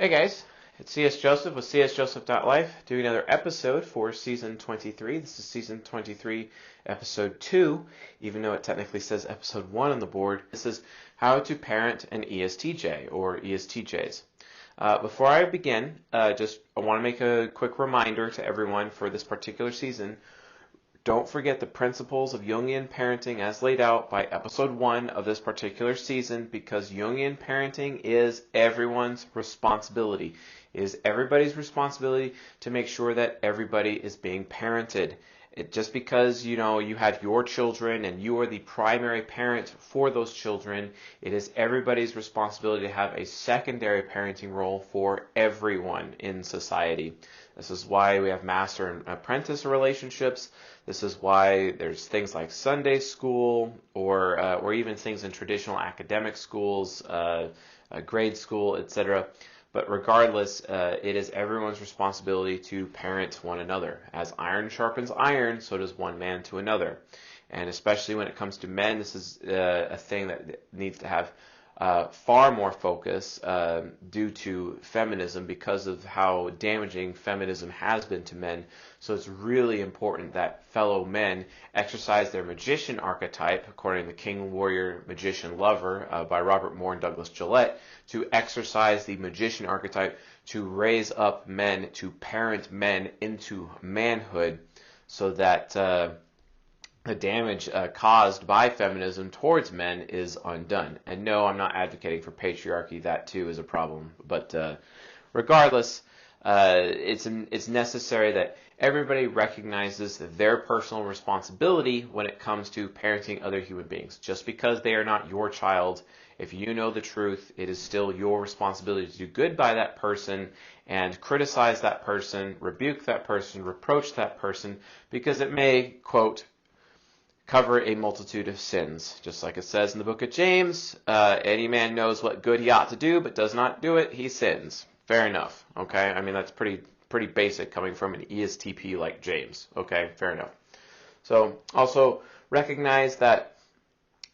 Hey guys, it's CS Joseph with csjoseph.life doing another episode for season 23. This is season 23, episode 2, even though it technically says episode 1 on the board. This is how to parent an ESTJ or ESTJs. Before I begin, I want to make a quick reminder to everyone for this particular season. Don't forget the principles of Jungian parenting as laid out by episode 1 of this particular season, because Jungian parenting is everyone's responsibility. It is everybody's responsibility to make sure that everybody is being parented. Just because you had your children and you are the primary parent for those children, it is everybody's responsibility to have a secondary parenting role for everyone in society. This is why we have master and apprentice relationships. This is why there's things like Sunday school or even things in traditional academic schools, grade school, etc. But regardless, it is everyone's responsibility to parent one another. As iron sharpens iron, so does one man to another. And especially when it comes to men, this is a thing that needs to have far more focus due to feminism, because of how damaging feminism has been to men. So it's really important that fellow men exercise their magician archetype, according to the King, Warrior, Magician, Lover by Robert Moore and Douglas Gillette, to exercise the magician archetype to raise up men, to parent men into manhood, so that the damage caused by feminism towards men is undone. And no, I'm not advocating for patriarchy. That too is a problem. But regardless, it's necessary that everybody recognizes their personal responsibility when it comes to parenting other human beings. Just because they are not your child, if you know the truth, it is still your responsibility to do good by that person and criticize that person, rebuke that person, reproach that person, because it may, quote, cover a multitude of sins. Just like it says in the book of James, any man knows what good he ought to do, but does not do it, he sins. Fair enough, okay? I mean, that's pretty basic coming from an ESTP like James, okay? Fair enough. So also recognize that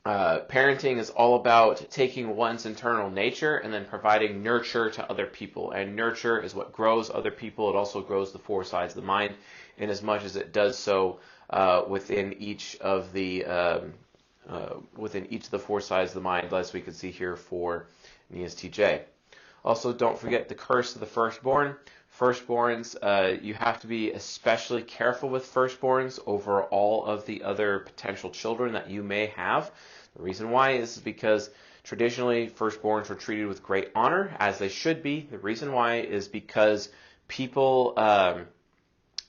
parenting is all about taking one's internal nature and then providing nurture to other people. And nurture is what grows other people. It also grows the four sides of the mind, in as much as it does so within each of the four sides of the mind, as we can see here for an ESTJ. Also, don't forget the curse of the firstborn. Firstborns, you have to be especially careful with firstborns over all of the other potential children that you may have. The reason why is because traditionally firstborns were treated with great honor, as they should be. The reason why is because people,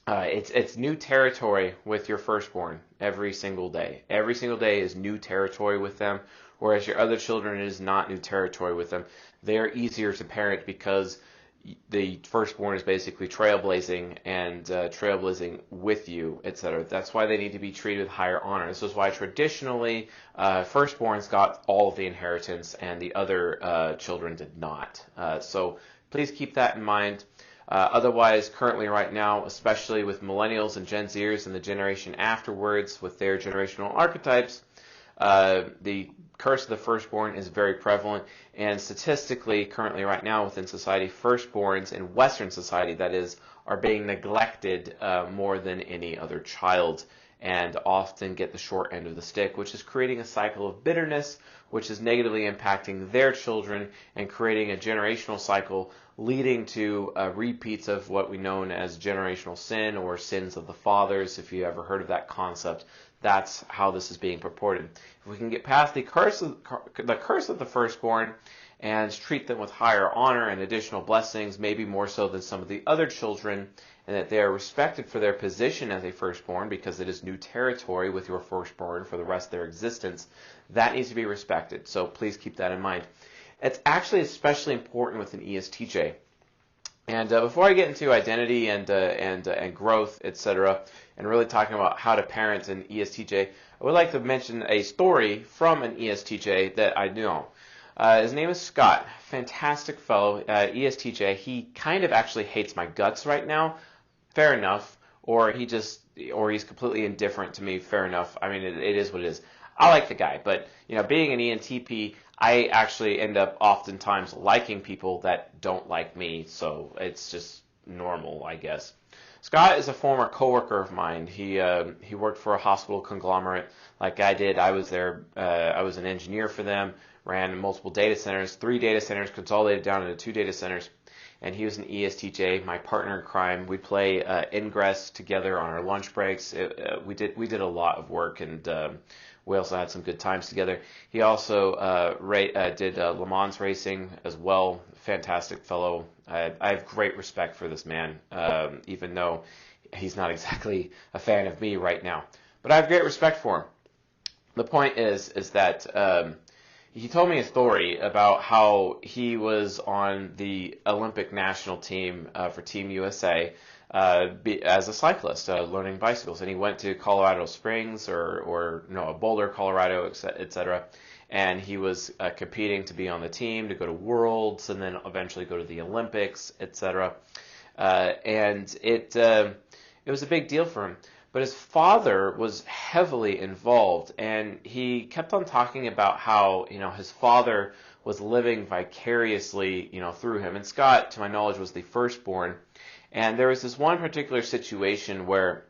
it's new territory with your firstborn every single day. Every single day is new territory with them, whereas your other children, it is not new territory with them. They are easier to parent because the firstborn is basically trailblazing and trailblazing with you, etc. That's why they need to be treated with higher honor. This is why traditionally firstborns got all of the inheritance and the other children did not. So please keep that in mind. Otherwise, currently right now, especially with millennials and Gen Zers and the generation afterwards with their generational archetypes, the curse of the firstborn is very prevalent, and statistically, currently right now within society, firstborns in Western society, that is, are being neglected more than any other child, and often get the short end of the stick, which is creating a cycle of bitterness, which is negatively impacting their children and creating a generational cycle, leading to repeats of what we know as generational sin or sins of the fathers. If you ever heard of that concept, that's how this is being purported. If we can get past the curse of the firstborn and treat them with higher honor and additional blessings, maybe more so than some of the other children, and that they are respected for their position as a firstborn, because it is new territory with your firstborn for the rest of their existence, that needs to be respected. So please keep that in mind. It's actually especially important with an ESTJ. And before I get into identity and growth, etc., and really talking about how to parent an ESTJ, I would like to mention a story from an ESTJ that I know. His name is Scott. Fantastic fellow, ESTJ. He kind of actually hates my guts right now. Fair enough. Or he's completely indifferent to me. Fair enough. I mean, it is what it is. I like the guy, but being an ENTP, I actually end up oftentimes liking people that don't like me, so it's just normal, I guess. Scott is a former coworker of mine. He worked for a hospital conglomerate like I did. I was there. I was an engineer for them. Ran multiple data centers, 3 data centers consolidated down into 2 data centers. And he was an ESTJ, my partner in crime. We play Ingress together on our lunch breaks. We did a lot of work, and we also had some good times together. He also did Le Mans racing as well. Fantastic fellow. I have great respect for this man, even though he's not exactly a fan of me right now. But I have great respect for him. The point is that he told me a story about how he was on the Olympic national team for Team USA as a cyclist, learning bicycles. And he went to Colorado Springs or Boulder, Colorado, etc. And he was competing to be on the team, to go to Worlds, and then eventually go to the Olympics, etc. And it was a big deal for him. But his father was heavily involved, and he kept on talking about how, his father was living vicariously, through him. And Scott, to my knowledge, was the firstborn. And there was this one particular situation where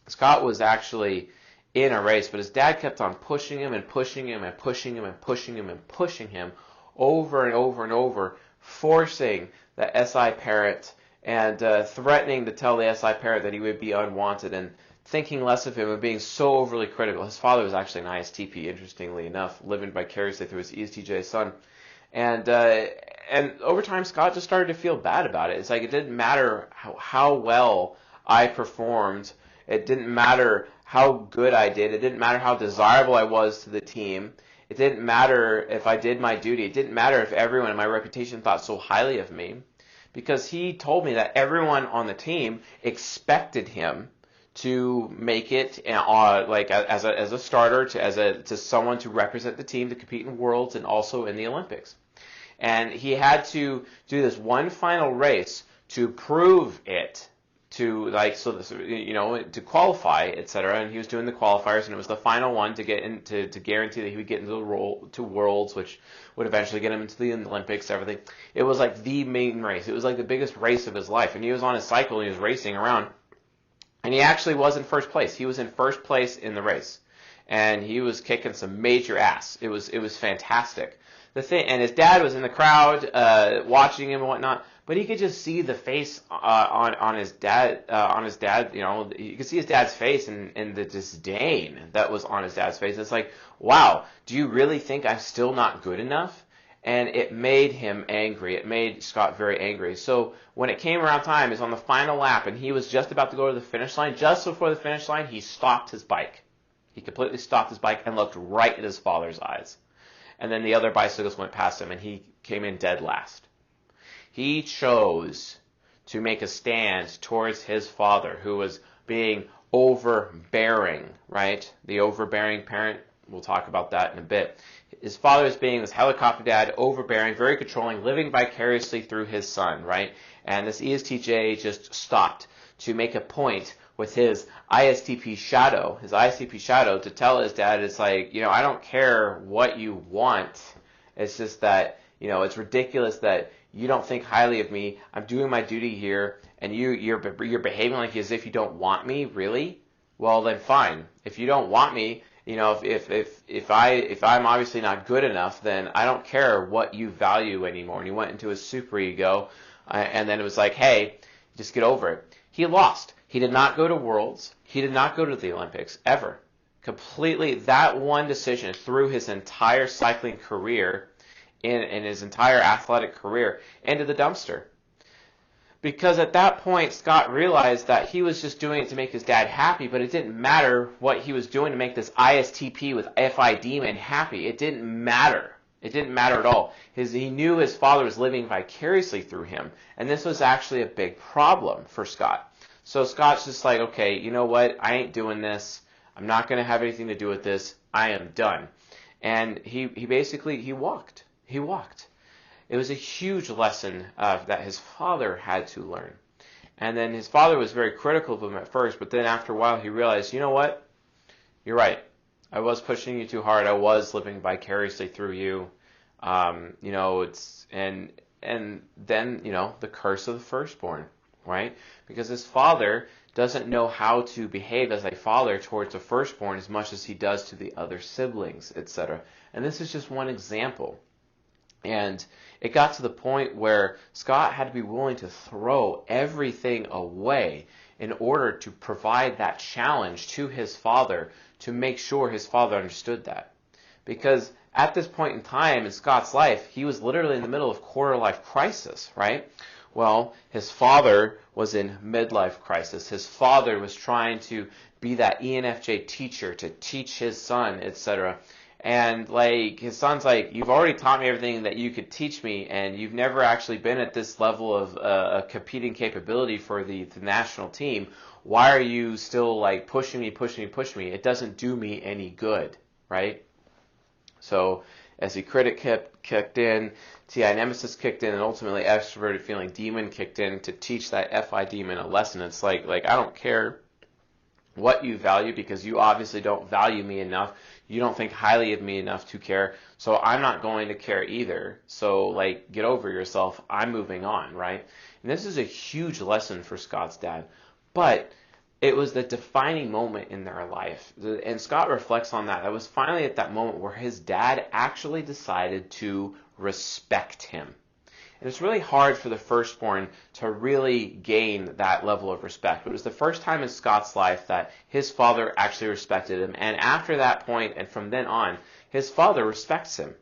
Scott was actually in a race, but his dad kept on pushing him and pushing him and pushing him and pushing him and pushing him over and over and over, forcing the SI parent and threatening to tell the SI parent that he would be unwanted and thinking less of him and being so overly critical. His father was actually an ISTP, interestingly enough, living vicariously through his ESTJ son. And over time, Scott just started to feel bad about it. It's like it didn't matter how well I performed. It didn't matter how good I did. It didn't matter how desirable I was to the team. It didn't matter if I did my duty. It didn't matter if everyone in my reputation thought so highly of me. Because he told me that everyone on the team expected him to make it, as a starter, to someone to represent the team, to compete in Worlds and also in the Olympics. And he had to do this one final race to prove it, to qualify, etc. And he was doing the qualifiers, and it was the final one to get into, to guarantee that he would get into Worlds, which would eventually get him into the Olympics, everything. It was like the main race. It was like the biggest race of his life. And he was on his cycle and he was racing around. And he actually was in first place. He was in first place in the race. And he was kicking some major ass. It was fantastic. And his dad was in the crowd watching him and whatnot. But he could just see the face on his dad. You could see his dad's face and the disdain that was on his dad's face. It's like, wow, do you really think I'm still not good enough? And it made him angry. It made Scott very angry. So when it came around time, he was on the final lap, and he was just about to go to the finish line. Just before the finish line, he stopped his bike. He completely stopped his bike and looked right at his father's eyes. And then the other bicyclists went past him, and he came in dead last. He chose to make a stand towards his father, who was being overbearing, right? The overbearing parent, we'll talk about that in a bit. His father is being this helicopter dad, overbearing, very controlling, living vicariously through his son, right? And this ESTJ just stopped to make a point with his ISTP shadow, to tell his dad, it's like, I don't care what you want. It's just that, it's ridiculous that you don't think highly of me. I'm doing my duty here, and you're behaving like as if you don't want me, really? Well, then fine. If you don't want me, if I'm obviously not good enough, then I don't care what you value anymore. And he went into his super ego, and then it was like, hey, just get over it. He lost. He did not go to Worlds. He did not go to the Olympics, ever. Completely, that one decision threw his entire cycling career, in his entire athletic career, into the dumpster. Because at that point, Scott realized that he was just doing it to make his dad happy, but it didn't matter what he was doing to make this ISTP with FI demon happy. It didn't matter. It didn't matter at all. He knew his father was living vicariously through him, and this was actually a big problem for Scott. So Scott's just like, okay, you know what? I ain't doing this. I'm not going to have anything to do with this. I am done. And he walked. He walked. It was a huge lesson that his father had to learn. And then his father was very critical of him at first, but then after a while he realized, you know what? You're right. I was pushing you too hard. I was living vicariously through you. And then, the curse of the firstborn, right? Because his father doesn't know how to behave as a father towards the firstborn as much as he does to the other siblings, etc. And this is just one example. And it got to the point where Scott had to be willing to throw everything away in order to provide that challenge to his father to make sure his father understood that. Because at this point in time in Scott's life, he was literally in the middle of quarter-life crisis, right? Well, his father was in midlife crisis. His father was trying to be that ENFJ teacher to teach his son, etc. And his son's like, you've already taught me everything that you could teach me, and you've never actually been at this level of a competing capability for the national team. Why are you still pushing me? It doesn't do me any good, right? So SE critic kicked in, TI nemesis kicked in, and ultimately extroverted feeling demon kicked in to teach that FI demon a lesson. It's like I don't care what you value, because you obviously don't value me enough. You don't think highly of me enough to care, so I'm not going to care either. So get over yourself. I'm moving on, right? And this is a huge lesson for Scott's dad, but it was the defining moment in their life. And Scott reflects on that. It was finally at that moment where his dad actually decided to respect him. And it's really hard for the firstborn to really gain that level of respect. But it was the first time in Scott's life that his father actually respected him. And after that point, and from then on, his father respects him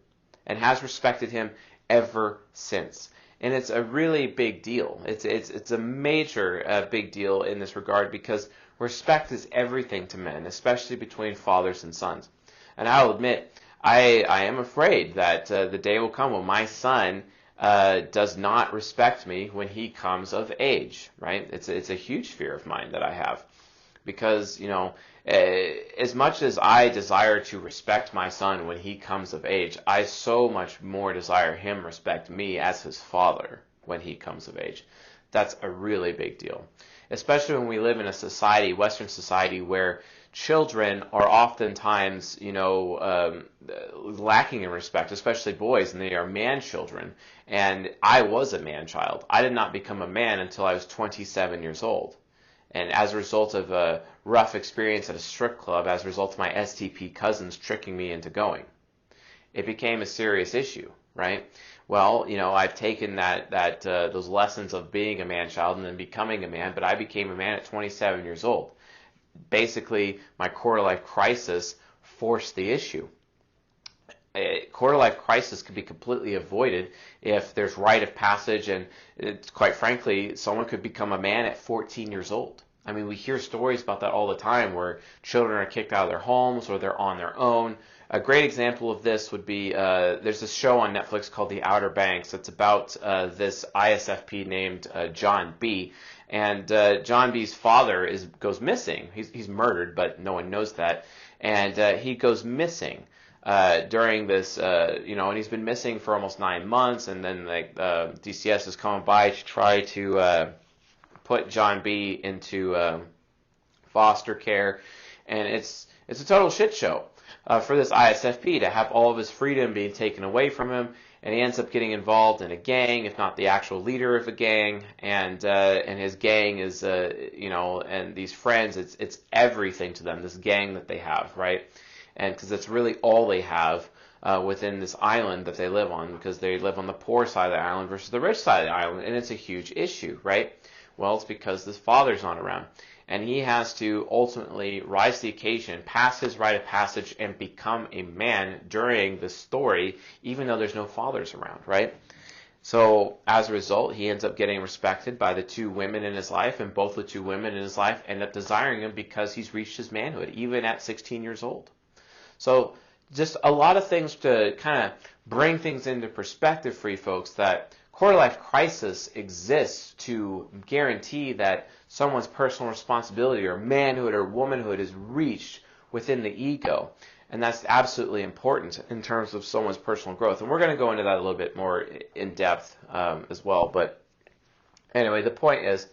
and has respected him ever since. And it's a really big deal. It's a major big deal in this regard, because respect is everything to men, especially between fathers and sons. And I'll admit, I am afraid that the day will come when my son does not respect me when he comes of age, right? It's a huge fear of mine that I have, because as much as I desire to respect my son when he comes of age, I so much more desire him respect me as his father when he comes of age. That's a really big deal, especially when we live in a society, Western society, where children are oftentimes, lacking in respect, especially boys, and they are man children. And I was a man child. I did not become a man until I was 27 years old. And as a result of a rough experience at a strip club, as a result of my STP cousins tricking me into going, it became a serious issue, right? Well, I've taken those lessons of being a man child and then becoming a man, but I became a man at 27 years old. Basically, my quarter-life crisis forced the issue. A quarter-life crisis can be completely avoided if there's rite of passage, and quite frankly, someone could become a man at 14 years old. I mean, we hear stories about that all the time, where children are kicked out of their homes or they're on their own. A great example of this would be, there's this show on Netflix called The Outer Banks. It's about this ISFP named John B. And John B's father goes missing. He's murdered, but no one knows that. And he goes missing during this, and he's been missing for almost 9 months. And then DCS is coming by to try to put John B into foster care, and it's a total shit show for this ISFP to have all of his freedom being taken away from him. And he ends up getting involved in a gang, if not the actual leader of a gang, and his gang is, and these friends, it's everything to them, this gang that they have, right? And because it's really all they have within this island that they live on, because they live on the poor side of the island versus the rich side of the island, and it's a huge issue, right? Well, it's because this father's not around, and he has to ultimately rise to the occasion, pass his rite of passage, and become a man during the story, even though there's no fathers around, right? So as a result, he ends up getting respected by the two women in his life, and both the two women in his life end up desiring him because he's reached his manhood, even at 16 years old. So just a lot of things to kind of bring things into perspective for you folks, that quarter-life crisis exists to guarantee that someone's personal responsibility or manhood or womanhood is reached within the ego. And that's absolutely important in terms of someone's personal growth. And we're going to go into that a little bit more in depth as well. But anyway, the point is,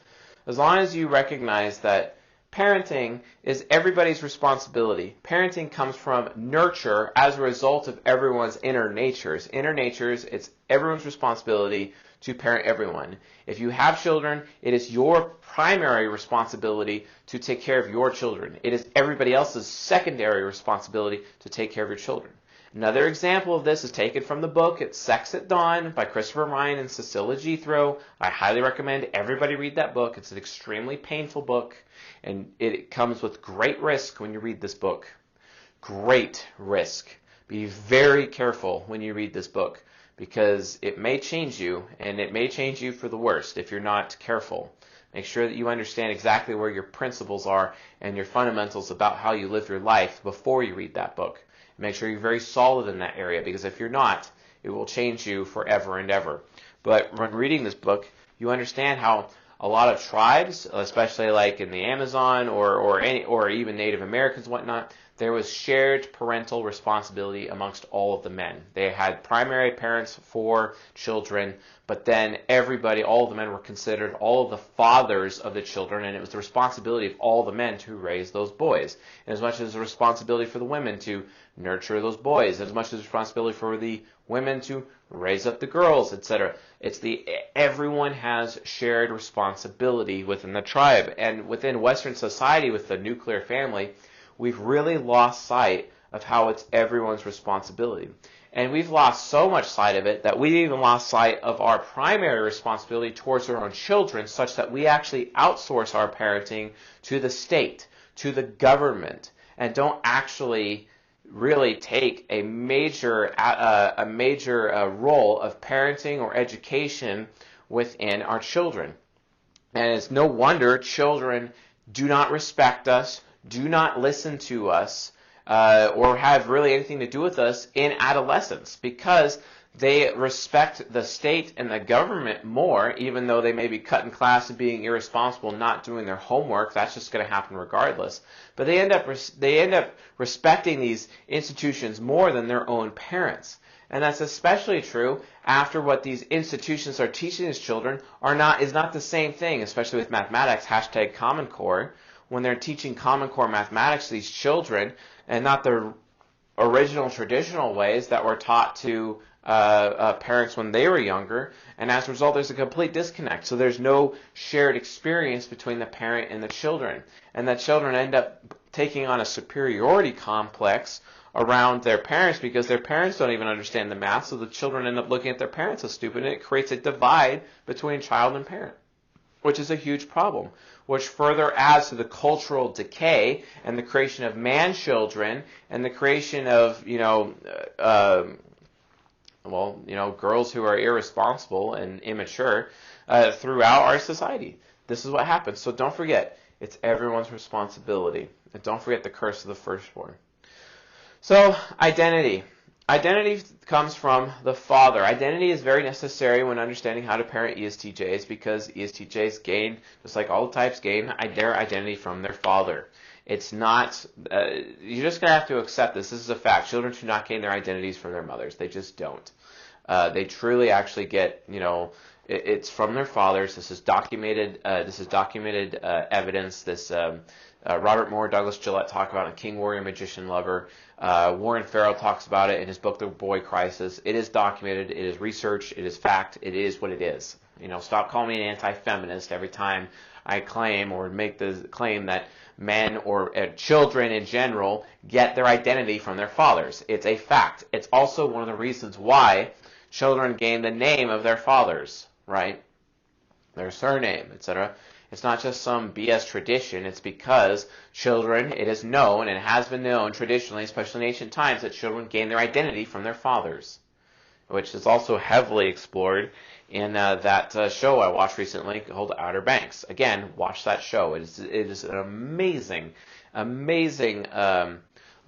as long as you recognize that parenting is everybody's responsibility. Parenting comes from nurture as a result of everyone's inner natures. Inner natures, it's everyone's responsibility to parent everyone. If you have children, it is your primary responsibility to take care of your children. It is everybody else's secondary responsibility to take care of your children. Another example of this is taken from the book, it's Sex at Dawn by Christopher Ryan and Cecilia Jethro. I highly recommend everybody read that book. It's an extremely painful book, and it comes with great risk when you read this book. Great risk. Be very careful when you read this book, because it may change you, and it may change you for the worst if you're not careful. Make sure that you understand exactly where your principles are and your fundamentals about how you live your life before you read that book. Make sure you're very solid in that area, because if you're not, it will change you forever and ever. But when reading this book, you understand how a lot of tribes, especially like in the Amazon or even Native Americans and whatnot, there was shared parental responsibility amongst all of the men. They had primary parents for children, but then everybody, all of the men were considered all of the fathers of the children, and it was the responsibility of all the men to raise those boys. And as much as the responsibility for the women to nurture those boys, as much as the responsibility for the women to raise up the girls, etc. Everyone has shared responsibility within the tribe. And within Western society, with the nuclear family, we've really lost sight of how it's everyone's responsibility. And we've lost so much sight of it that we've even lost sight of our primary responsibility towards our own children, such that we actually outsource our parenting to the state, to the government, and don't actually really take a major role of parenting or education within our children. And it's no wonder children do not respect us, do not listen to us, or have really anything to do with us in adolescence, because they respect the state and the government more, even though they may be cut in class and being irresponsible, not doing their homework. That's just going to happen regardless. But they end up respecting these institutions more than their own parents. And that's especially true after what these institutions are teaching these children is not the same thing, especially with mathematics, hashtag Common Core, when they're teaching Common Core mathematics to these children, and not the original traditional ways that were taught to parents when they were younger, and as a result there's a complete disconnect. So there's no shared experience between the parent and the children, and the children end up taking on a superiority complex around their parents because their parents don't even understand the math, so the children end up looking at their parents as stupid, and it creates a divide between child and parent, which is a huge problem, which further adds to the cultural decay and the creation of man-children and the creation of, girls who are irresponsible and immature throughout our society. This is what happens. So don't forget, it's everyone's responsibility. And don't forget the curse of the firstborn. So, identity. Identity comes from the father. Identity is very necessary when understanding how to parent ESTJs, because ESTJs gain, just like all types, gain their identity from their father. It's not, you're just going to have to accept this. This is a fact. Children do not gain their identities from their mothers. They just don't. They truly actually get, it's from their fathers. This is documented evidence. This Robert Moore, Douglas Gillette talk about it in King, Warrior, Magician, Lover. Warren Farrell talks about it in his book, The Boy Crisis. It is documented. It is research. It is fact. It is what it is. Stop calling me an anti-feminist every time I claim or make the claim that men or children in general get their identity from their fathers. It's a fact. It's also one of the reasons why children gain the name of their fathers, right? Their surname, etc. It's not just some BS tradition. It's because children, it is known and has been known traditionally, especially in ancient times, that children gain their identity from their fathers, which is also heavily explored in that show I watched recently called Outer Banks. Again, watch that show. It is an amazing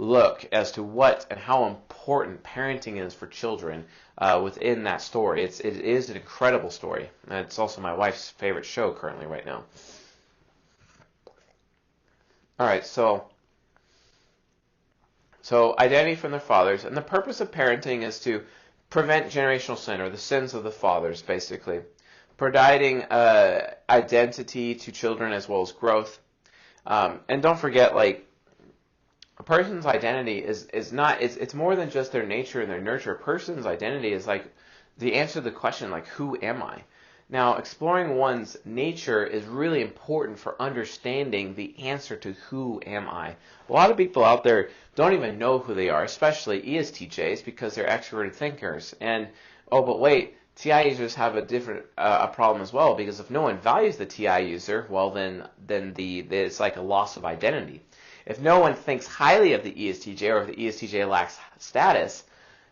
look as to what and how important parenting is for children within that story. It is an incredible story. It's also my wife's favorite show currently right now. All right, so identity from their fathers, and the purpose of parenting is to prevent generational sin, or the sins of the fathers, basically, providing identity to children as well as growth. And don't forget, like, a person's identity is not, it's more than just their nature and their nurture. A person's identity is like the answer to the question, like, who am I? Now, exploring one's nature is really important for understanding the answer to who am I. A lot of people out there don't even know who they are, especially ESTJs, because they're extroverted thinkers. And, oh, but wait, TI users have a different a problem as well, because if no one values the TI user, well, then it's like a loss of identity. If no one thinks highly of the ESTJ, or if the ESTJ lacks status,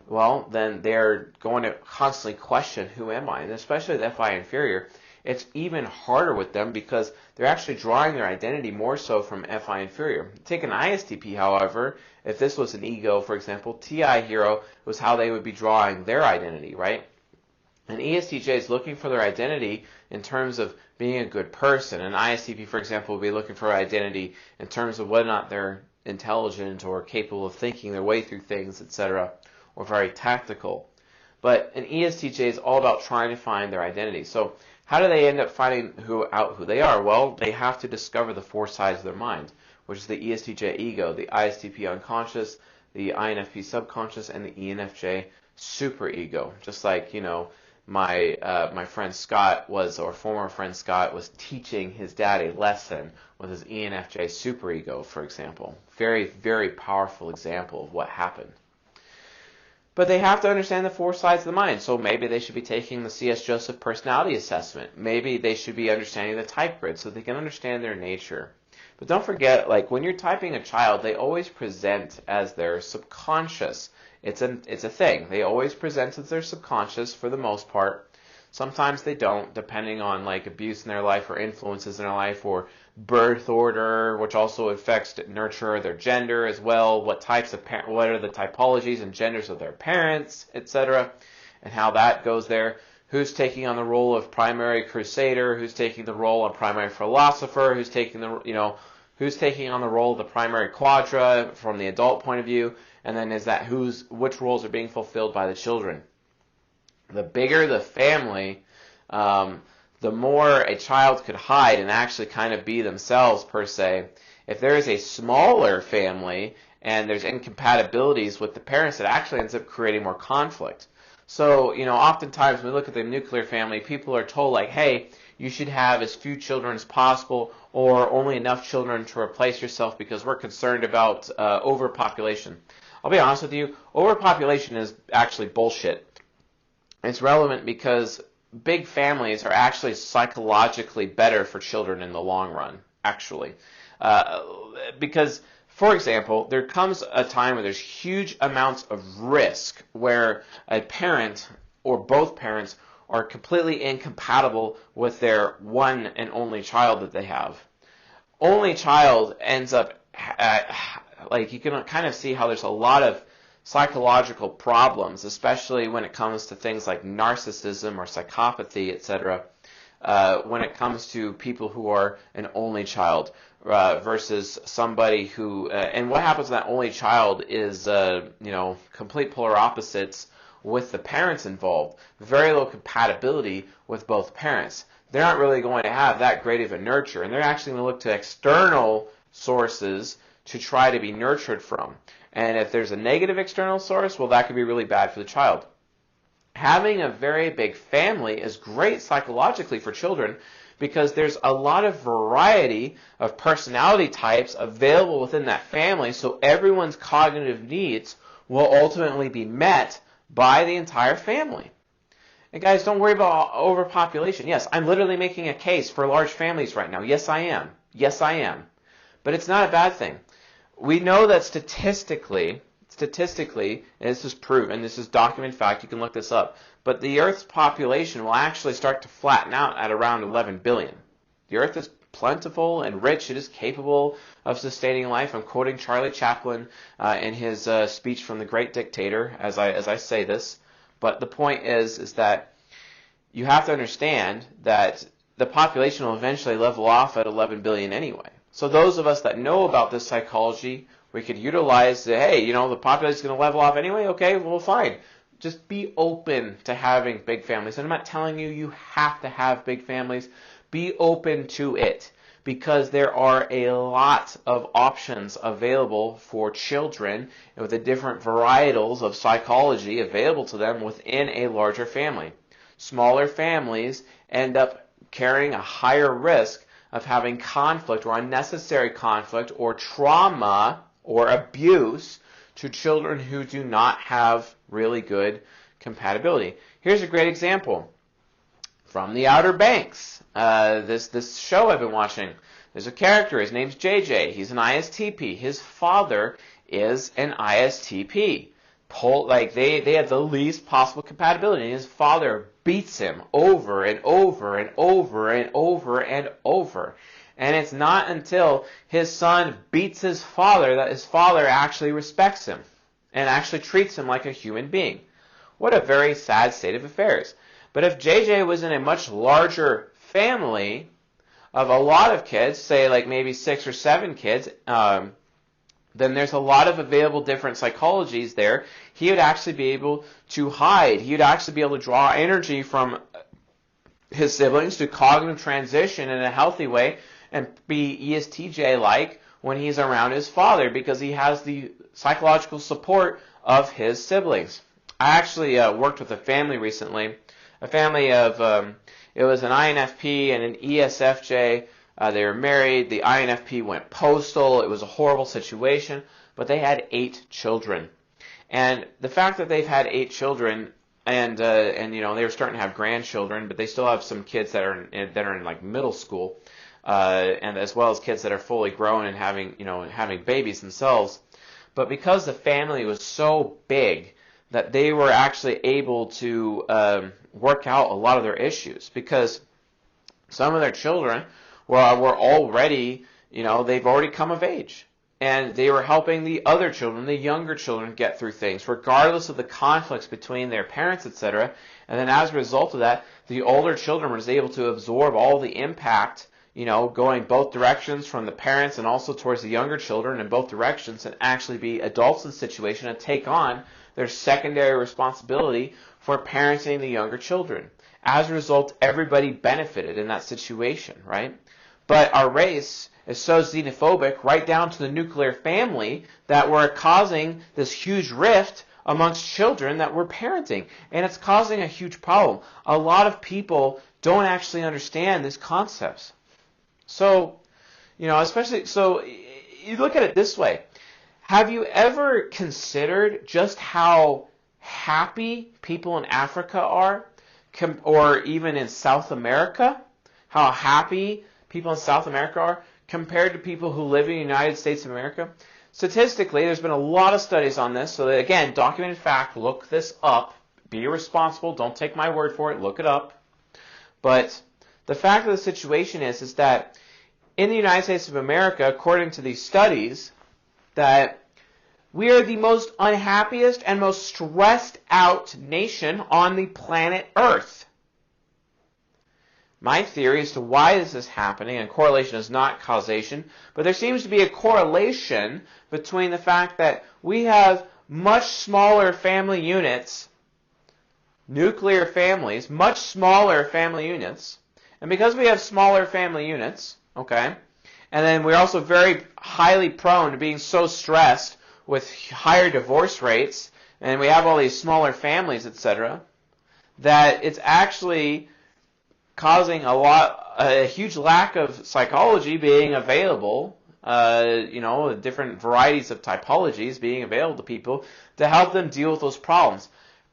well, then they're going to constantly question, who am I? And especially the FI inferior, it's even harder with them because they're actually drawing their identity more so from FI inferior. Take an ISTP, however, if this was an ego, for example, TI hero was how they would be drawing their identity, right? An ESTJ is looking for their identity in terms of being a good person. An ISTP, for example, will be looking for identity in terms of whether or not they're intelligent or capable of thinking their way through things, etc., or very tactical. But an ESTJ is all about trying to find their identity. So how do they end up finding out who they are? Well, they have to discover the four sides of their mind, which is the ESTJ ego, the ISTP unconscious, the INFP subconscious, and the ENFJ superego. Just like, you know, my friend Scott former friend Scott was teaching his dad a lesson with his ENFJ superego, for example. Very, very powerful example of what happened. But they have to understand the four sides of the mind. So maybe they should be taking the C.S. Joseph personality assessment. Maybe they should be understanding the type grid so they can understand their nature. But don't forget, like, when you're typing a child, they always present as their subconscious. It's a thing. They always present as their subconscious for the most part. Sometimes they don't, depending on, like, abuse in their life or influences in their life or birth order, which also affects nurture, their gender as well, what are the typologies and genders of their parents, etc., and how that goes there. Who's taking on the role of primary crusader? Who's taking the role of primary philosopher? Who's taking on the role of the primary quadra from the adult point of view? And then which roles are being fulfilled by the children? The bigger the family, the more a child could hide and actually kind of be themselves, per se. If there is a smaller family and there's incompatibilities with the parents, it actually ends up creating more conflict. So, you know, oftentimes when we look at the nuclear family, people are told, like, hey, you should have as few children as possible or only enough children to replace yourself because we're concerned about overpopulation. I'll be honest with you, overpopulation is actually bullshit. It's relevant because big families are actually psychologically better for children in the long run, actually. Because, for example, there comes a time where there's huge amounts of risk where a parent or both parents are completely incompatible with their one and only child that they have. Only child ends up, like, you can kind of see how there's a lot of psychological problems, especially when it comes to things like narcissism or psychopathy, etc., when it comes to people who are an only child versus somebody who, and what happens to that only child is, complete polar opposites with the parents involved. Very low compatibility with both parents. They're not really going to have that great of a nurture, and they're actually going to look to external sources to try to be nurtured from. And if there's a negative external source, well, that could be really bad for the child. Having a very big family is great psychologically for children because there's a lot of variety of personality types available within that family, so everyone's cognitive needs will ultimately be met by the entire family. And guys, don't worry about overpopulation. Yes, I'm literally making a case for large families right now. Yes, I am. Yes, I am. But it's not a bad thing. We know that statistically, and this is proven, this is documented fact, you can look this up, but the Earth's population will actually start to flatten out at around 11 billion. The Earth is plentiful and rich. It is capable of sustaining life. I'm quoting Charlie Chaplin in his speech from The Great Dictator as I say this. But the point is that you have to understand that the population will eventually level off at 11 billion anyway. So those of us that know about this psychology, we could utilize, hey, the population is going to level off anyway? Okay, well, fine. Just be open to having big families. And I'm not telling you have to have big families. Be open to it. because there are a lot of options available for children with the different varietals of psychology available to them within a larger family. Smaller families end up carrying a higher risk of having conflict or unnecessary conflict or trauma or abuse to children who do not have really good compatibility. Here's a great example from The Outer Banks. This show I've been watching. There's a character. His name's JJ. He's an ISTP. His father is an ISTP. They have the least possible compatibility. And his father beats him over and over and over and over and over. And it's not until his son beats his father that his father actually respects him and actually treats him like a human being. What a very sad state of affairs. But if JJ was in a much larger family of a lot of kids, say like maybe 6 or 7 kids, then there's a lot of available different psychologies there. He would actually be able to hide. He would actually be able to draw energy from his siblings to cognitive transition in a healthy way and be ESTJ-like when he's around his father because he has the psychological support of his siblings. I actually worked with a family recently, a family of, it was an INFP and an ESFJ. They were married. The INFP went postal. It was a horrible situation, but they had 8 children. And the fact that they've had 8 children, and you know they were starting to have grandchildren, but they still have some kids that are in like middle school, and as well as kids that are fully grown and having babies themselves. But because the family was so big that they were actually able to work out a lot of their issues because some of their children were already, they've already come of age. And they were helping the other children, the younger children, get through things, regardless of the conflicts between their parents, etc. And then as a result of that, the older children was able to absorb all the impact, going both directions from the parents and also towards the younger children in both directions and actually be adults in the situation and take on their secondary responsibility for parenting the younger children. As a result, everybody benefited in that situation, right? But our race is so xenophobic, right down to the nuclear family, that we're causing this huge rift amongst children that we're parenting. And it's causing a huge problem. A lot of people don't actually understand these concepts. So, so you look at it this way. Have you ever considered just how happy people in Africa are, or even in South America? How happy people in South America are compared to people who live in the United States of America? Statistically, there's been a lot of studies on this. So that, again, documented fact, look this up. Be responsible. Don't take my word for it. Look it up. But the fact of the situation is that in the United States of America, according to these studies, that we are the most unhappiest and most stressed out nation on the planet Earth. My theory as to why this is happening, and correlation is not causation, but there seems to be a correlation between the fact that we have much smaller family units, nuclear families, much smaller family units, and because we have smaller family units, okay, and then we're also very highly prone to being so stressed with higher divorce rates, and we have all these smaller families, etc., that it's actually causing a huge lack of psychology being available, different varieties of typologies being available to people to help them deal with those problems.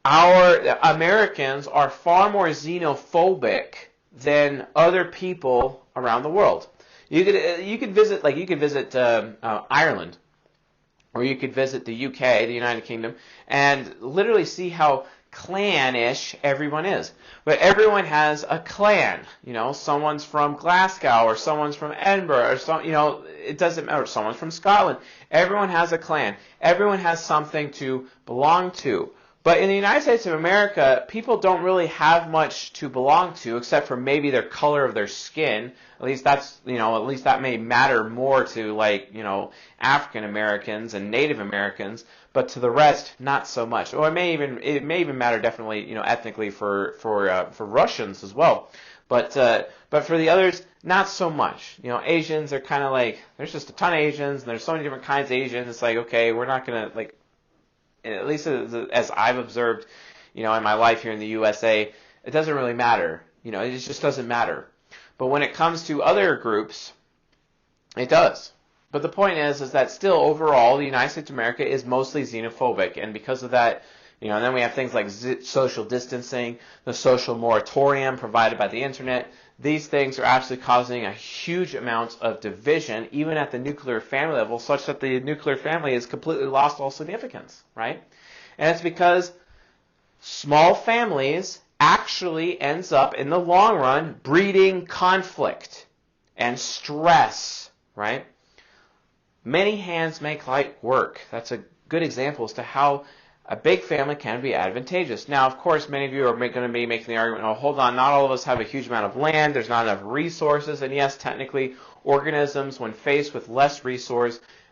Our Americans are far more xenophobic than other people around the world. You could visit Ireland, or you could visit the UK, the United Kingdom, and literally see how clan-ish everyone is. But everyone has a clan. Someone's from Glasgow, or someone's from Edinburgh, or it doesn't matter. Someone's from Scotland. Everyone has a clan. Everyone has something to belong to. But in the United States of America, people don't really have much to belong to except for maybe their color of their skin. At least at least that may matter more to African Americans and Native Americans, but to the rest, not so much. Or it may even matter definitely, ethnically for Russians as well. But for the others, not so much. Asians are kind of like, there's just a ton of Asians, and there's so many different kinds of Asians. It's like, okay, we're not gonna at least as I've observed, in my life here in the USA, it doesn't really matter. It just doesn't matter. But when it comes to other groups, it does. But the point is that still overall, the United States of America is mostly xenophobic, and because of that, and then we have things like social distancing, the social moratorium provided by the internet. These things are actually causing a huge amount of division, even at the nuclear family level, such that the nuclear family has completely lost all significance, right? And it's because small families actually ends up, in the long run, breeding conflict and stress, right? Many hands make light work. That's a good example as to how a big family can be advantageous. Now, of course, many of you are going to be making the argument, oh, hold on, not all of us have a huge amount of land, there's not enough resources, and yes, technically, organisms, when faced with less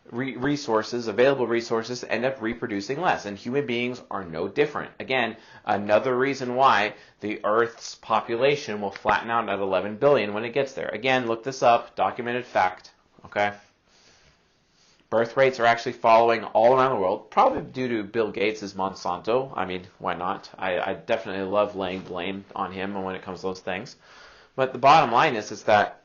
available resources, end up reproducing less, and human beings are no different. Again, another reason why the Earth's population will flatten out at 11 billion when it gets there. Again, look this up, documented fact, okay? Birth rates are actually following all around the world, probably due to Bill Gates' Monsanto. I mean, why not? I definitely love laying blame on him when it comes to those things. But the bottom line is that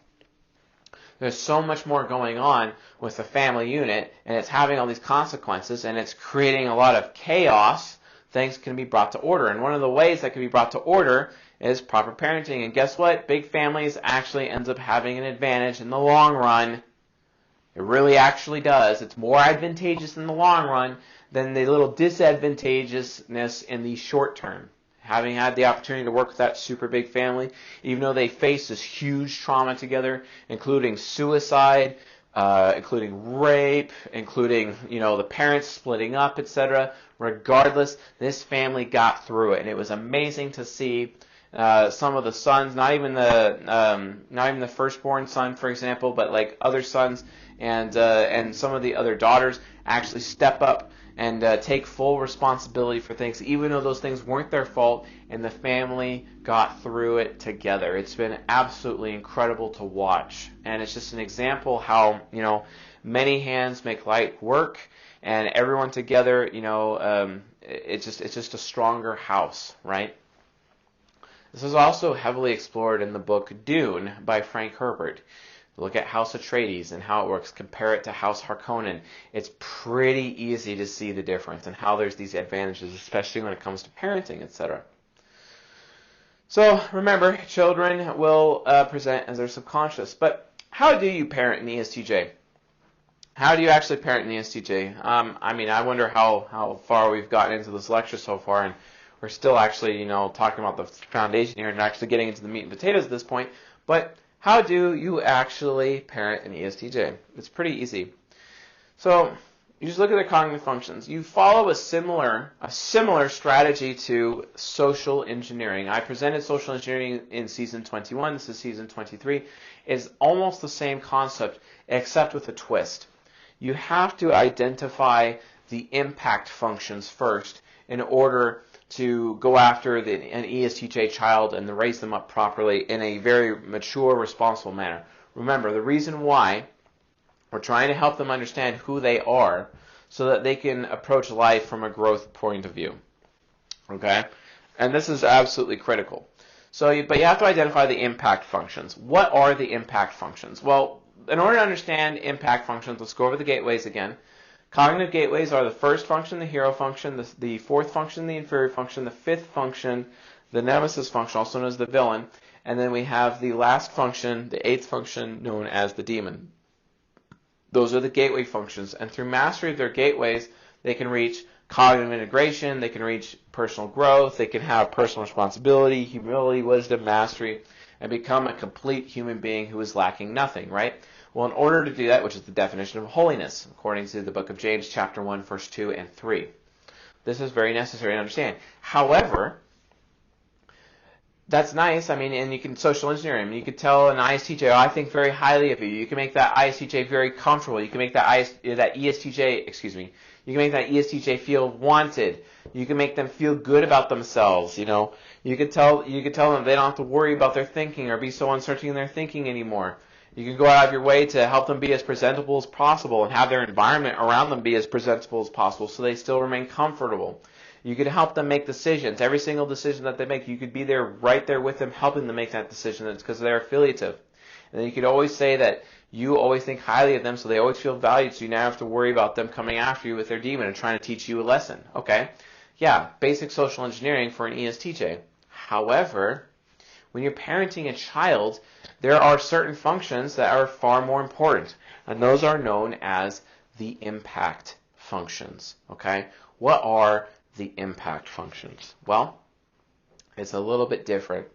there's so much more going on with the family unit, and it's having all these consequences, and it's creating a lot of chaos. Things can be brought to order. And one of the ways that can be brought to order is proper parenting. And guess what? Big families actually ends up having an advantage in the long run. It really actually does. It's more advantageous in the long run than the little disadvantageousness in the short term. Having had the opportunity to work with that super big family, even though they face this huge trauma together, including suicide, including rape, including, the parents splitting up, etc. Regardless, this family got through it, and it was amazing to see some of the sons, not even the firstborn son, for example, but like other sons and some of the other daughters actually step up and take full responsibility for things, even though those things weren't their fault, and the family got through it together. It's been absolutely incredible to watch, and it's just an example how many hands make light work, and everyone together, it's just a stronger house, right? This is also heavily explored in the book Dune by Frank Herbert. Look at House Atreides and how it works. Compare it to House Harkonnen. It's pretty easy to see the difference and how there's these advantages, especially when it comes to parenting, etc. So remember, children will present as their subconscious. But how do you parent an ESTJ? How do you actually parent an ESTJ? I wonder how far we've gotten into this lecture so far, and we're still actually, talking about the foundation here and actually getting into the meat and potatoes at this point. But how do you actually parent an ESTJ? It's pretty easy. So you just look at their cognitive functions. You follow a similar strategy to social engineering. I presented social engineering in season 21. This is season 23. It's almost the same concept, except with a twist. You have to identify the impact functions first in order to go after an ESTJ child and to raise them up properly in a very mature, responsible manner. Remember, the reason why we're trying to help them understand who they are so that they can approach life from a growth point of view. Okay? And this is absolutely critical. But you have to identify the impact functions. What are the impact functions? Well, in order to understand impact functions, let's go over the gateways again. Cognitive gateways are the first function, the hero function, the fourth function, the inferior function, the fifth function, the nemesis function, also known as the villain, and then we have the last function, the eighth function, known as the demon. Those are the gateway functions, and through mastery of their gateways, they can reach cognitive integration, they can reach personal growth, they can have personal responsibility, humility, wisdom, mastery, and become a complete human being who is lacking nothing, right? Well, in order to do that, which is the definition of holiness, according to the book of James, chapter 1, verse 2 and 3. This is very necessary to understand. However, that's nice. I mean, and you can social engineer him. You can tell an ISTJ, oh, I think very highly of you. You can make that ISTJ very comfortable. You can make that ESTJ, you can make that ESTJ feel wanted. You can make them feel good about themselves. You know, you could tell them they don't have to worry about their thinking or be so uncertain in their thinking anymore. You can go out of your way to help them be as presentable as possible and have their environment around them be as presentable as possible so they still remain comfortable. You could help them make decisions. Every single decision that they make, you could be there, right there with them, helping them make that decision. It's because they're affiliative. And then you could always say that you always think highly of them, so they always feel valued, so you never have to worry about them coming after you with their demon and trying to teach you a lesson. Okay? Yeah, basic social engineering for an ESTJ. However, when you're parenting a child, there are certain functions that are far more important, and those are known as the impact functions. Okay? What are the impact functions? Well, it's a little bit different,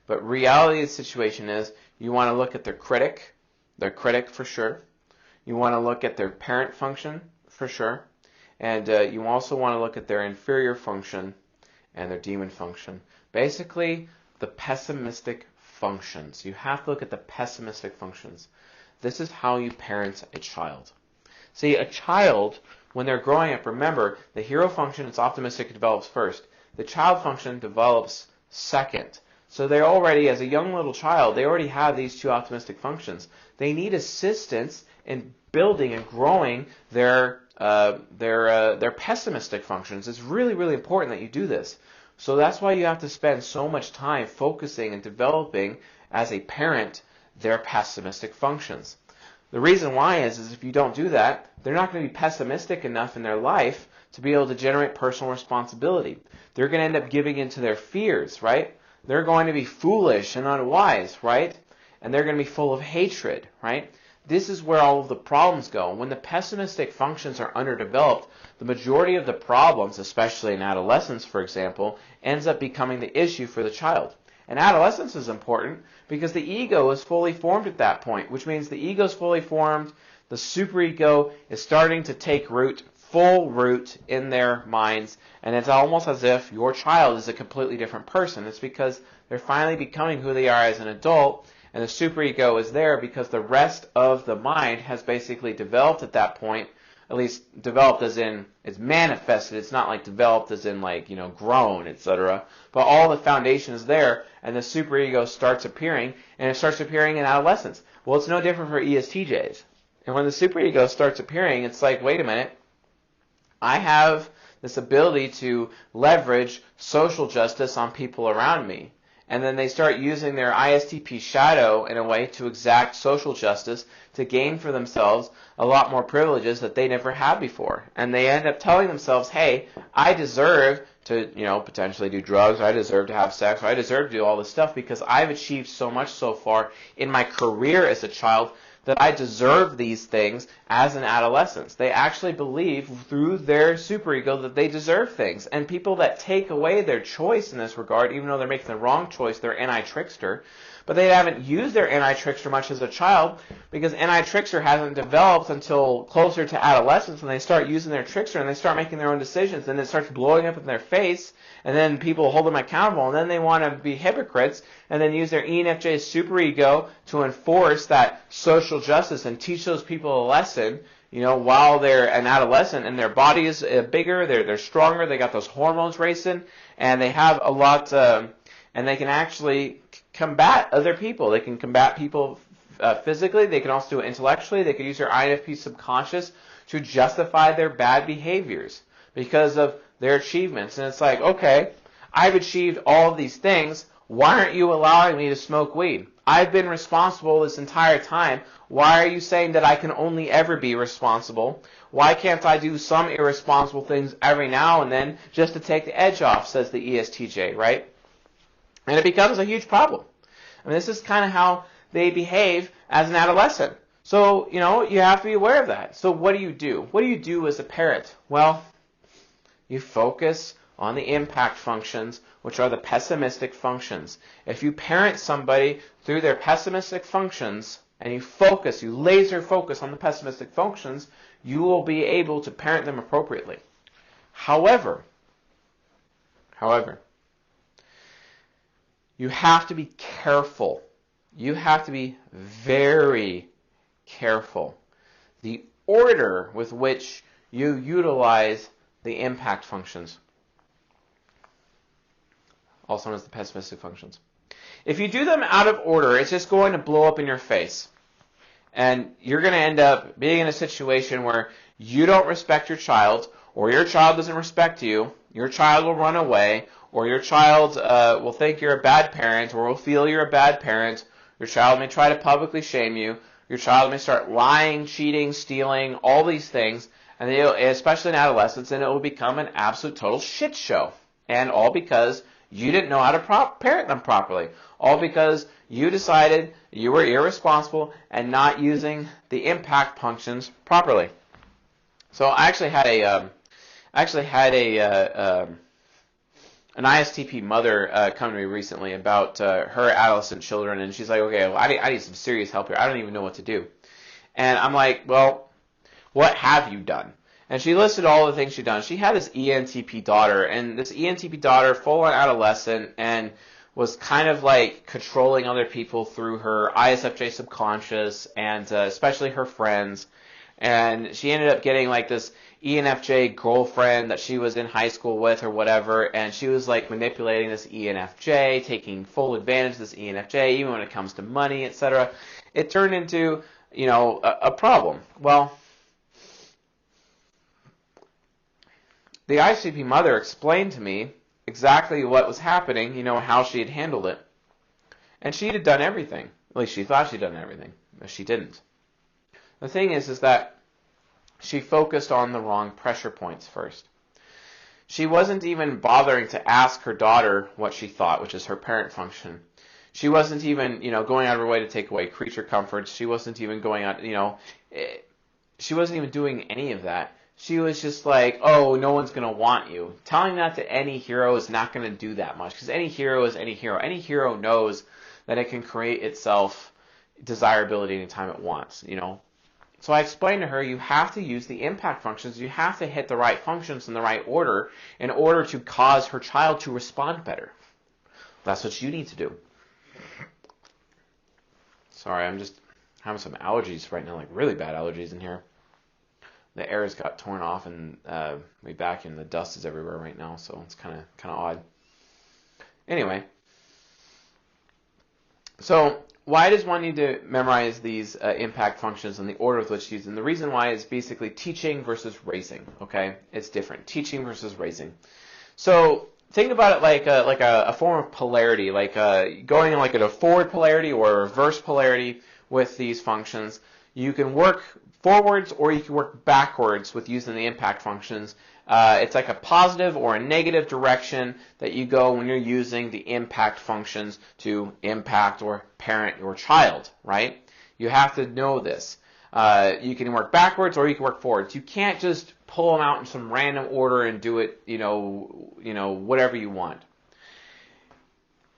but reality of the situation is you want to look at their critic for sure. You want to look at their parent function for sure, and you also want to look at their inferior function and their demon function. Basically, the pessimistic functions. You have to look at the pessimistic functions. This is how you parent a child. See, a child, when they're growing up, remember, the hero function is optimistic, it develops first. The child function develops second. So they're already, as a young little child, they already have these two optimistic functions. They need assistance in building and growing their pessimistic functions. It's really, really important that you do this. So that's why you have to spend so much time focusing and developing, as a parent, their pessimistic functions. The reason why is if you don't do that, they're not going to be pessimistic enough in their life to be able to generate personal responsibility. They're going to end up giving into their fears, right? They're going to be foolish and unwise, right? And they're going to be full of hatred, right? This is where all of the problems go. When the pessimistic functions are underdeveloped, the majority of the problems, especially in adolescence, for example, ends up becoming the issue for the child. And adolescence is important because the ego is fully formed at that point, which means the ego is fully formed, the superego is starting to take root, full root in their minds, and it's almost as if your child is a completely different person. It's because they're finally becoming who they are as an adult, and the superego is there because the rest of the mind has basically developed at that point, at least developed as in it's manifested. It's not like developed as in like, you know, grown, etc. But all the foundation is there, and the superego starts appearing, and it starts appearing in adolescence. Well, it's no different for ESTJs. And when the superego starts appearing, it's like, wait a minute, I have this ability to leverage social justice on people around me. And then they start using their ISTP shadow in a way to exact social justice to gain for themselves a lot more privileges that they never had before. And they end up telling themselves, hey, I deserve to, you know, potentially do drugs, or I deserve to have sex, or I deserve to do all this stuff because I've achieved so much so far in my career as a child that I deserve these things as an adolescent. They actually believe through their superego that they deserve things. And people that take away their choice in this regard, even though they're making the wrong choice, they're anti-trickster. But they haven't used their anti-trickster much as a child because anti-trickster hasn't developed until closer to adolescence, and they start using their trickster and they start making their own decisions, and it starts blowing up in their face, and then people hold them accountable, and then they want to be hypocrites and then use their ENFJ superego to enforce that social justice and teach those people a lesson, you know, while they're an adolescent and their body is bigger, they're stronger, they got those hormones racing, and they have a lot, and they can actually combat other people. They can combat people physically. They can also do it intellectually. They can use their INFP subconscious to justify their bad behaviors because of their achievements. And it's like, okay, I've achieved all of these things. Why aren't you allowing me to smoke weed? I've been responsible this entire time. Why are you saying that I can only ever be responsible? Why can't I do some irresponsible things every now and then just to take the edge off, says the ESTJ, right? And it becomes a huge problem. I mean, this is kind of how they behave as an adolescent. So, you know, you have to be aware of that. So what do you do? What do you do as a parent? Well, you focus on the impact functions, which are the pessimistic functions. If you parent somebody through their pessimistic functions, and you laser focus on the pessimistic functions, you will be able to parent them appropriately. However, However, you have to be careful. You have to be very careful. The order with which you utilize the impact functions, also known as the pessimistic functions. If you do them out of order, it's just going to blow up in your face. And you're going to end up being in a situation where you don't respect your child, or your child doesn't respect you, your child will run away, or your child will think you're a bad parent, or will feel you're a bad parent. Your child may try to publicly shame you. Your child may start lying, cheating, stealing, all these things, and especially in adolescence, and it will become an absolute total shit show. And all because you didn't know how to parent them properly. All because you decided you were irresponsible and not using the impact functions properly. So I actually had an ISTP mother come to me recently about her adolescent children, and she's like, okay, well, I need some serious help here. I don't even know what to do. And I'm like, well, what have you done? And she listed all the things she'd done. She had this ENTP daughter, and this ENTP daughter, full-on adolescent, and was kind of like controlling other people through her ISFJ subconscious, and especially her friends. And she ended up getting like this ENFJ girlfriend that she was in high school with or whatever, and she was like manipulating this ENFJ, taking full advantage of this ENFJ, even when it comes to money, etc. It turned into, a problem. Well, the ICP mother explained to me exactly what was happening, how she had handled it. And she had done everything. At least she thought she'd done everything, but she didn't. The thing is that she focused on the wrong pressure points first. She wasn't even bothering to ask her daughter what she thought, which is her parent function. She wasn't even, going out of her way to take away creature comforts. She wasn't even going out, she wasn't even doing any of that. She was just like, oh, no one's going to want you. Telling that to any hero is not going to do that much, because any hero is any hero. Any hero knows that it can create itself desirability anytime it wants, So I explained to her, you have to use the impact functions. You have to hit the right functions in the right order in order to cause her child to respond better. That's what you need to do. Sorry, I'm just having some allergies right now, like really bad allergies in here. The air's got torn off and way back, and the dust is everywhere right now, so it's kind of odd. Anyway, so why does one need to memorize these impact functions and the order with which to use them? The reason why is basically teaching versus raising. Okay, it's different. Teaching versus raising. So think about it like a form of polarity, like going like in a forward polarity or a reverse polarity with these functions. You can work forwards or you can work backwards with using the impact functions. It's like a positive or a negative direction that you go when you're using the impact functions to impact or parent your child, right? You have to know this. You can work backwards or you can work forwards. You can't just pull them out in some random order and do it, whatever you want.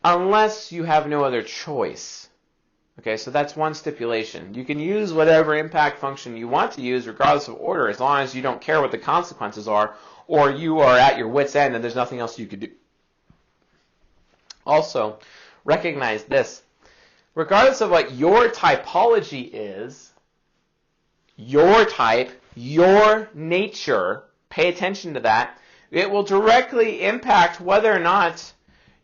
Unless you have no other choice. Okay, so that's one stipulation. You can use whatever impact function you want to use regardless of order, as long as you don't care what the consequences are, or you are at your wit's end and there's nothing else you could do. Also, recognize this. Regardless of what your typology is, your type, your nature, pay attention to that, it will directly impact whether or not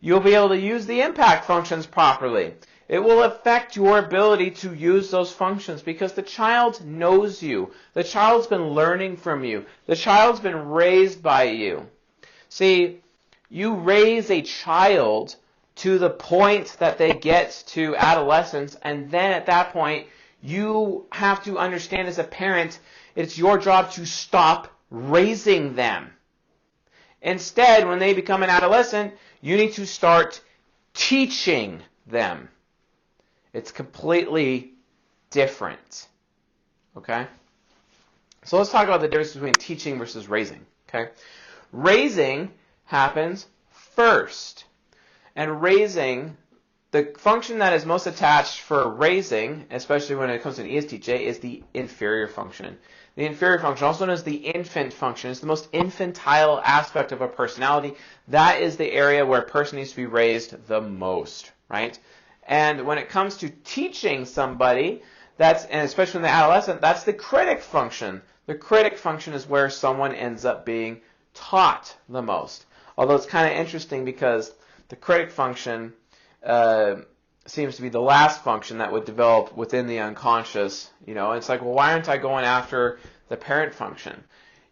you'll be able to use the impact functions properly. It will affect your ability to use those functions because the child knows you. The child's been learning from you. The child's been raised by you. See, you raise a child to the point that they get to adolescence, and then at that point, you have to understand as a parent, it's your job to stop raising them. Instead, when they become an adolescent, you need to start teaching them. It's completely different. Okay? So let's talk about the difference between teaching versus raising. Okay? Raising happens first. And raising the function that is most attached for raising, especially when it comes to an ESTJ, is the inferior function. The inferior function, also known as the infant function, is the most infantile aspect of a personality. That is the area where a person needs to be raised the most, right? And when it comes to teaching somebody, and especially in the adolescent, that's the critic function. The critic function is where someone ends up being taught the most. Although it's kind of interesting because the critic function seems to be the last function that would develop within the unconscious. It's like, well, why aren't I going after the parent function?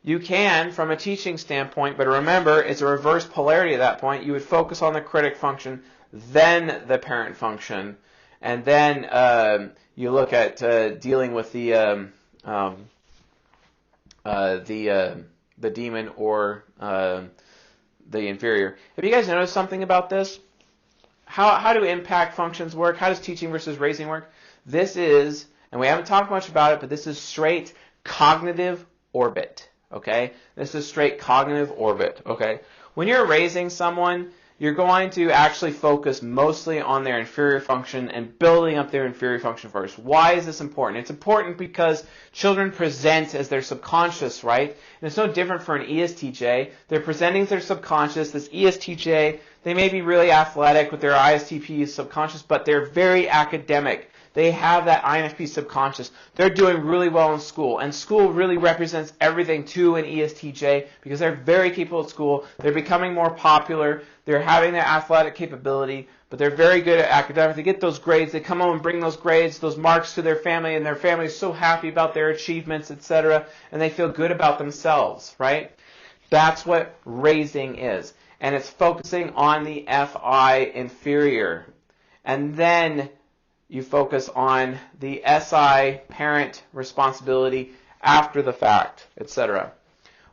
You can from a teaching standpoint, but remember, it's a reverse polarity at that point. You would focus on the critic function, then the parent function, and then you look at dealing with the demon or the inferior. Have you guys noticed something about this? How do impact functions work? How does teaching versus raising work? This is, and we haven't talked much about it, but this is straight cognitive orbit. Okay? This is straight cognitive orbit. Okay? When you're raising someone, you're going to actually focus mostly on their inferior function and building up their inferior function first. Why is this important? It's important because children present as their subconscious, right? And it's no different for an ESTJ. They're presenting as their subconscious. This ESTJ, they may be really athletic with their ISTP subconscious, but they're very academic. They have that INFP subconscious. They're doing really well in school. And school really represents everything to an ESTJ because they're very capable at school. They're becoming more popular. They're having their athletic capability, but they're very good at academics. They get those grades. They come home and bring those grades, those marks to their family, and their family is so happy about their achievements, etc., and they feel good about themselves, right? That's what raising is. And it's focusing on the FI inferior. And then you focus on the SI parent responsibility after the fact, etc.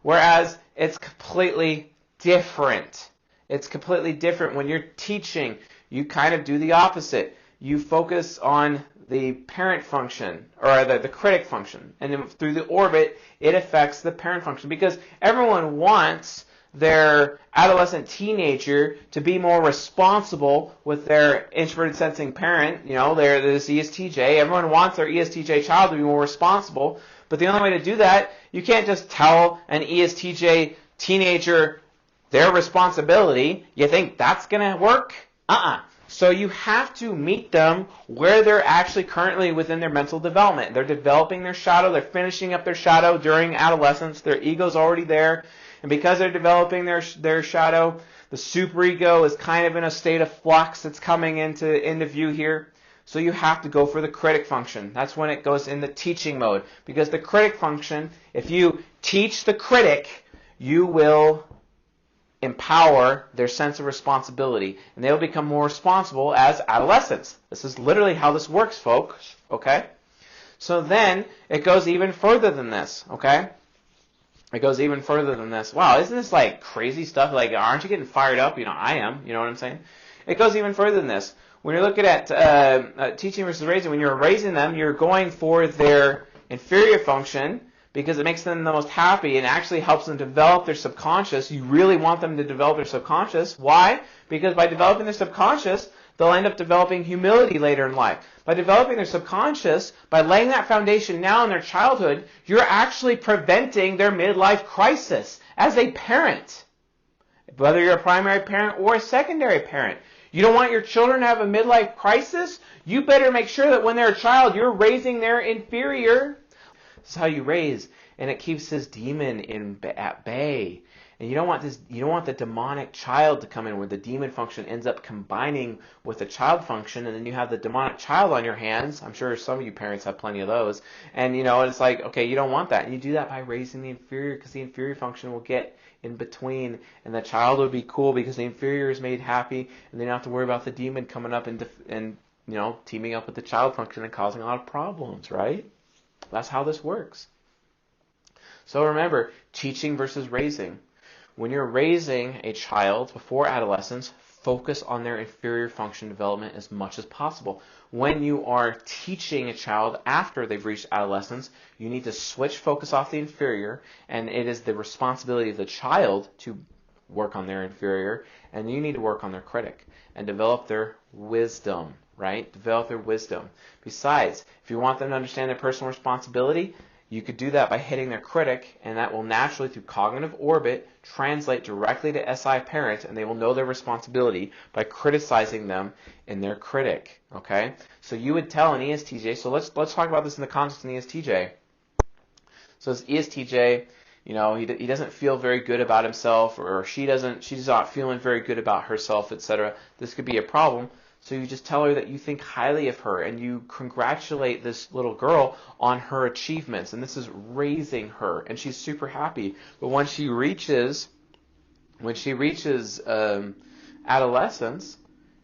Whereas it's completely different. It's completely different when you're teaching. You kind of do the opposite. You focus on the parent function, or the critic function. And then through the orbit, it affects the parent function. Because everyone wants their adolescent teenager to be more responsible with their introverted sensing parent. They're this ESTJ. Everyone wants their ESTJ child to be more responsible. But the only way to do that, you can't just tell an ESTJ teenager their responsibility. You think that's going to work? So you have to meet them where they're actually currently within their mental development. They're developing their shadow. They're finishing up their shadow during adolescence. Their ego's already there. And because they're developing their shadow, the superego is kind of in a state of flux. It's coming into view here. So you have to go for the critic function. That's when it goes in the teaching mode. Because the critic function, if you teach the critic, you will empower their sense of responsibility. And they'll become more responsible as adolescents. This is literally how this works, folks. Okay? So then it goes even further than this. Okay? It goes even further than this. Wow, isn't this like crazy stuff? Like, aren't you getting fired up? I am. You know what I'm saying? It goes even further than this. When you're looking at teaching versus raising, when you're raising them, you're going for their inferior function because it makes them the most happy and actually helps them develop their subconscious. You really want them to develop their subconscious. Why? Because by developing their subconscious, they'll end up developing humility later in life. By developing their subconscious, by laying that foundation now in their childhood, you're actually preventing their midlife crisis as a parent. Whether you're a primary parent or a secondary parent. You don't want your children to have a midlife crisis? You better make sure that when they're a child, you're raising their inferior. This is how you raise. And it keeps this demon at bay. And you don't want the demonic child to come in where the demon function ends up combining with the child function, and then you have the demonic child on your hands. I'm sure some of you parents have plenty of those. And it's like, okay, you don't want that. And you do that by raising the inferior, because the inferior function will get in between, and the child will be cool because the inferior is made happy, and they don't have to worry about the demon coming up and teaming up with the child function and causing a lot of problems, right? That's how this works. So remember, teaching versus raising. When you're raising a child before adolescence, focus on their inferior function development as much as possible. When you are teaching a child after they've reached adolescence, you need to switch focus off the inferior, and it is the responsibility of the child to work on their inferior, and you need to work on their critic and develop their wisdom, right? Develop their wisdom. Besides, if you want them to understand their personal responsibility, you could do that by hitting their critic, and that will naturally, through cognitive orbit, translate directly to SI parent, and they will know their responsibility by criticizing them in their critic, okay? So you would tell an ESTJ, so let's talk about this in the context of an ESTJ. So this ESTJ, you know, he doesn't feel very good about himself, or she's not feeling very good about herself, etc. This could be a problem. So you just tell her that you think highly of her, and you congratulate this little girl on her achievements, and this is raising her, and she's super happy. But when she reaches adolescence,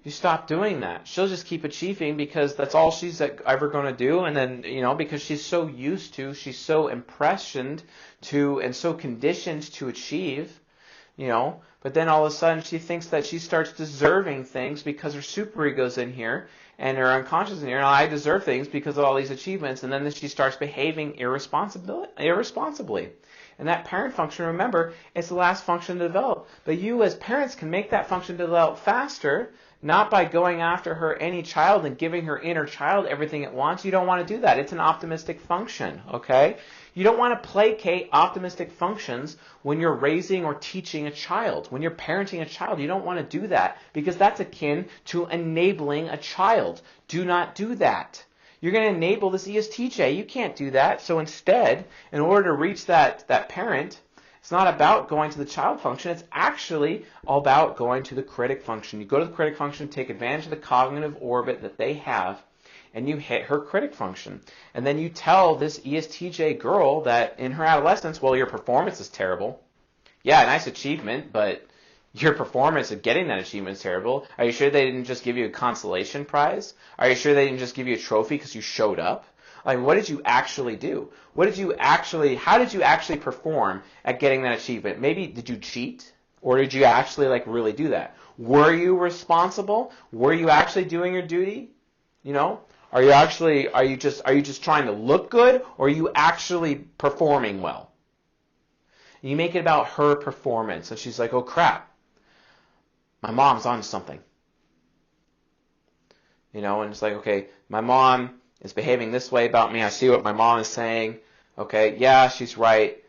you stop doing that. She'll just keep achieving because that's all she's ever going to do, and then, you know, because she's so used to, she's so impressioned to, and so conditioned to achieve, you know. But then all of a sudden she thinks that she starts deserving things because her superego's in here and her unconscious in here, and I deserve things because of all these achievements, and then she starts behaving irresponsibly. And that parent function, remember, it's the last function to develop. But you as parents can make that function develop faster, not by going after her any child and giving her inner child everything it wants. You don't want to do that. It's an optimistic function, okay? You don't want to placate optimistic functions when you're raising or teaching a child. When you're parenting a child, you don't want to do that because that's akin to enabling a child. Do not do that. You're going to enable this ESTJ. You can't do that. So instead, in order to reach that parent, it's not about going to the child function. It's actually all about going to the critic function. You go to the critic function, take advantage of the cognitive orbit that they have, and you hit her critic function. And then you tell this ESTJ girl that in her adolescence, well, your performance is terrible. Yeah, nice achievement, but your performance of getting that achievement is terrible. Are you sure they didn't just give you a consolation prize? Are you sure they didn't just give you a trophy because you showed up? Like, what did you actually do? How did you actually perform at getting that achievement? Maybe, did you cheat? Or did you actually, like, really do that? Were you responsible? Were you actually doing your duty? You know? Are you just trying to look good, or are you actually performing well? And you make it about her performance, and she's like, oh crap, my mom's on something. You know, and it's like, okay, my mom is behaving this way about me. I see what my mom is saying. Okay, yeah, she's right.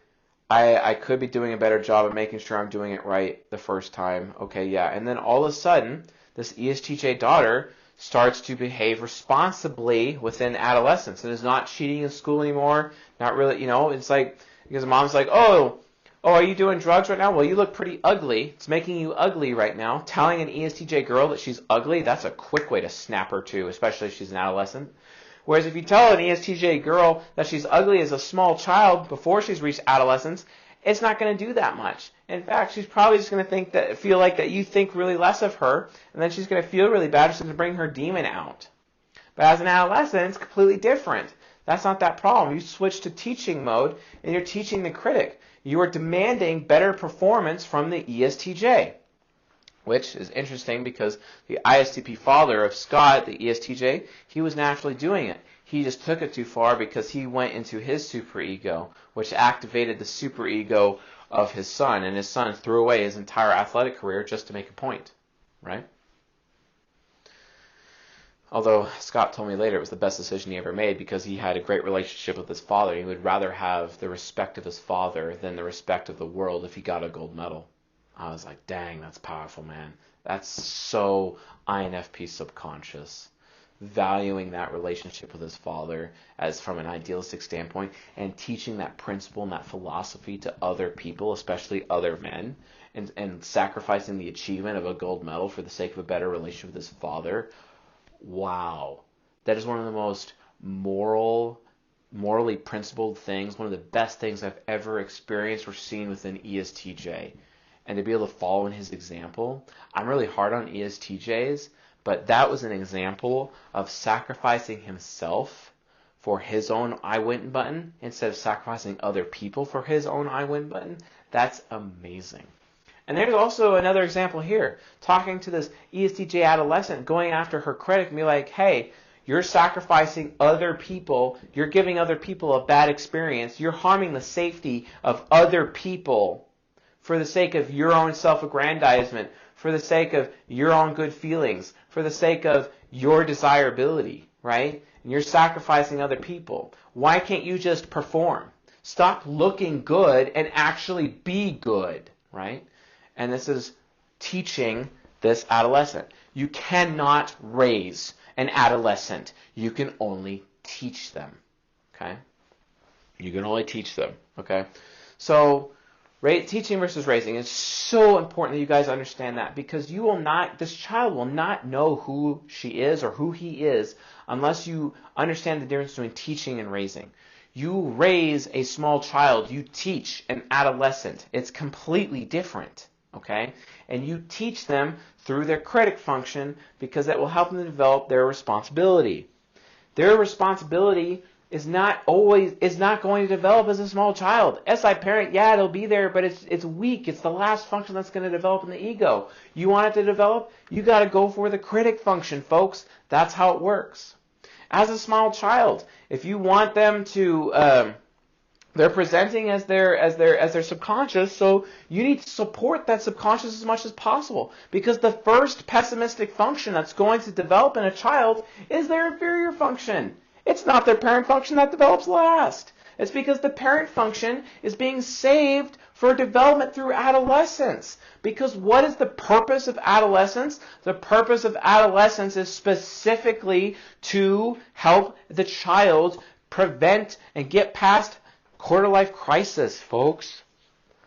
I could be doing a better job of making sure I'm doing it right the first time. Okay, yeah. And then all of a sudden, this ESTJ daughter starts to behave responsibly within adolescence and is not cheating in school anymore. Not really, you know, it's like, because the mom's like, oh, are you doing drugs right now? Well, you look pretty ugly. It's making you ugly right now. Telling an ESTJ girl that she's ugly, that's a quick way to snap her to, especially if she's an adolescent. Whereas if you tell an ESTJ girl that she's ugly as a small child before she's reached adolescence, it's not going to do that much. In fact, she's probably just going to feel like that you think really less of her, and then she's going to feel really bad. She's going to bring her demon out. But as an adolescent, it's completely different. That's not that problem. You switch to teaching mode, and you're teaching the critic. You are demanding better performance from the ESTJ, which is interesting because the ISTP father of Scott, the ESTJ, he was naturally doing it. He just took it too far because he went into his superego, which activated the superego of his son, and his son threw away his entire athletic career just to make a point, right? Although Scott told me later it was the best decision he ever made because he had a great relationship with his father. He would rather have the respect of his father than the respect of the world if he got a gold medal. I was like, dang, that's powerful, man. That's so INFP subconscious. Valuing that relationship with his father as from an idealistic standpoint and teaching that principle and that philosophy to other people, especially other men, and sacrificing the achievement of a gold medal for the sake of a better relationship with his father. Wow. That is one of the most morally principled things, one of the best things I've ever experienced or seen with an ESTJ. And to be able to follow in his example, I'm really hard on ESTJs, but that was an example of sacrificing himself for his own I win button instead of sacrificing other people for his own I win button. That's amazing. And there's also another example here, talking to this ESTJ adolescent, going after her critic and be like, hey, you're sacrificing other people, you're giving other people a bad experience, you're harming the safety of other people for the sake of your own self-aggrandizement, for the sake of your own good feelings, for the sake of your desirability, right? And you're sacrificing other people. Why can't you just perform? Stop looking good and actually be good, right? And this is teaching this adolescent. You cannot raise an adolescent. You can only teach them, okay? You can only teach them, okay? So, teaching versus raising is so important that you guys understand that, because this child will not know who she is or who he is unless you understand the difference between teaching and raising. You raise a small child, you teach an adolescent. It's completely different, okay? And you teach them through their critic function because that will help them develop their responsibility. Their responsibility is not going to develop as a small child. SI parent, yeah, it'll be there, but it's weak. It's the last function that's going to develop in the ego. You want it to develop? You got to go for the critic function, folks. That's how it works. As a small child, if you want them to, they're presenting as their subconscious, so you need to support that subconscious as much as possible, because the first pessimistic function that's going to develop in a child is their inferior function. It's not their parent function that develops last. It's because the parent function is being saved for development through adolescence. Because what is the purpose of adolescence? The purpose of adolescence is specifically to help the child prevent and get past quarter-life crisis, folks.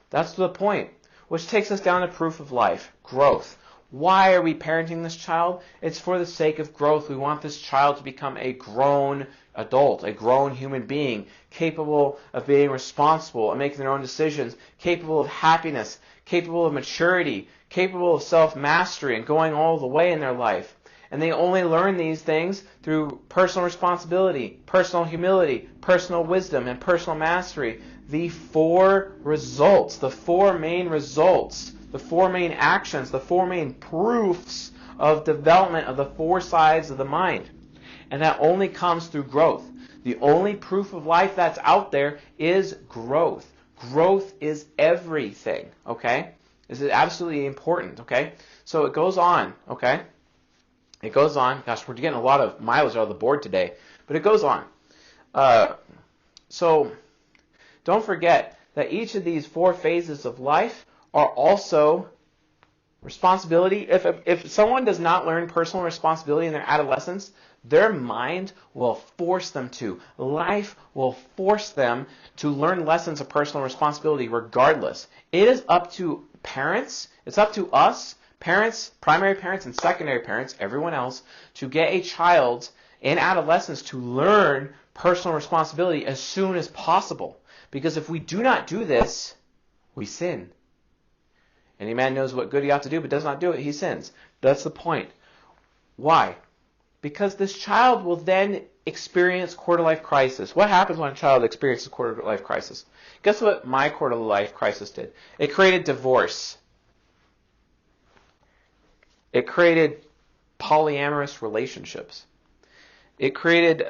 That's the point. Which takes us down to proof of life, growth. Why are we parenting this child? It's for the sake of growth. We want this child to become a grown adult, a grown human being, capable of being responsible and making their own decisions, capable of happiness, capable of maturity, capable of self-mastery and going all the way in their life. And they only learn these things through personal responsibility, personal humility, personal wisdom, and personal mastery. The four results, the four main results, the four main actions, the four main proofs of development of the four sides of the mind. And that only comes through growth. The only proof of life that's out there is growth. Growth is everything, okay? This is absolutely important, okay? So it goes on, okay? It goes on. Gosh, we're getting a lot of mileage out of the board today. But it goes on. So don't forget that each of these four phases of life are also responsibility. If someone does not learn personal responsibility in their adolescence, their mind will force them to. Life will force them to learn lessons of personal responsibility regardless. It is up to parents, it's up to us, parents, primary parents and secondary parents, everyone else, to get a child in adolescence to learn personal responsibility as soon as possible. Because if we do not do this, we sin. Any man knows what good he ought to do, but does not do it, he sins. That's the point. Why? Because this child will then experience quarter-life crisis. What happens when a child experiences quarter-life crisis? Guess what my quarter-life crisis did? It created divorce. It created polyamorous relationships. It created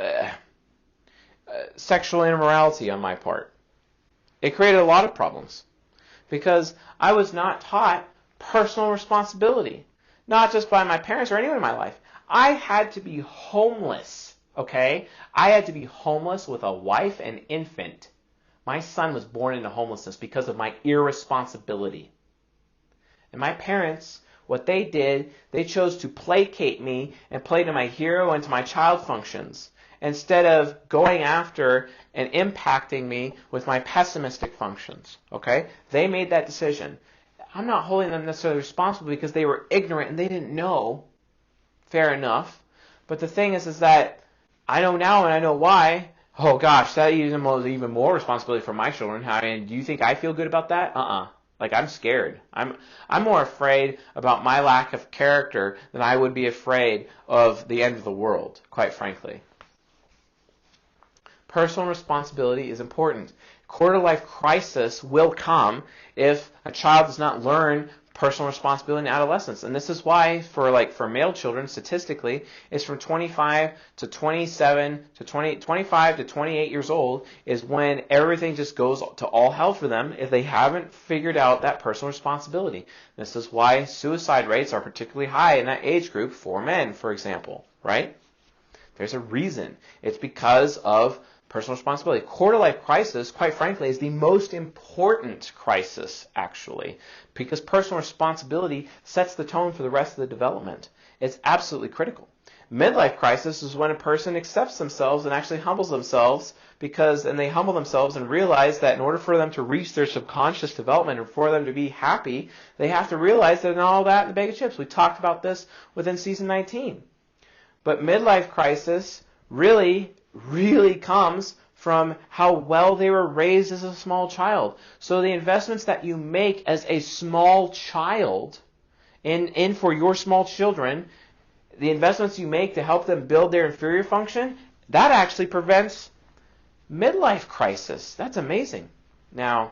sexual immorality on my part. It created a lot of problems because I was not taught personal responsibility, not just by my parents or anyone in my life. I had to be homeless, okay? I had to be homeless with a wife and infant. My son was born into homelessness because of my irresponsibility. And my parents, what they did, they chose to placate me and play to my hero and to my child functions instead of going after and impacting me with my pessimistic functions, okay? They made that decision. I'm not holding them necessarily responsible because they were ignorant and they didn't know. Fair enough. But the thing is that I know now and I know why. Oh gosh, that was even more responsibility for my children. Do you think I feel good about that? Like, I'm scared. I'm more afraid about my lack of character than I would be afraid of the end of the world, quite frankly. Personal responsibility is important. Quarter-life crisis will come if a child does not learn personal responsibility in adolescence. And this is why for male children, statistically, it's from 25 to 27 to 25 to 28 years old is when everything just goes to all hell for them if they haven't figured out that personal responsibility. This is why suicide rates are particularly high in that age group for men, for example, right? There's a reason. It's because of personal responsibility. Quarter-life crisis, quite frankly, is the most important crisis, actually, because personal responsibility sets the tone for the rest of the development. It's absolutely critical. Midlife crisis is when a person accepts themselves and actually humbles themselves and they humble themselves and realize that in order for them to reach their subconscious development and for them to be happy, they have to realize that they're not all that in a bag of chips. We talked about this within season 19. But midlife crisis really comes from how well they were raised as a small child. So the investments that you make as a small child in for your small children, the investments you make to help them build their inferior function, that actually prevents midlife crisis. That's amazing. Now,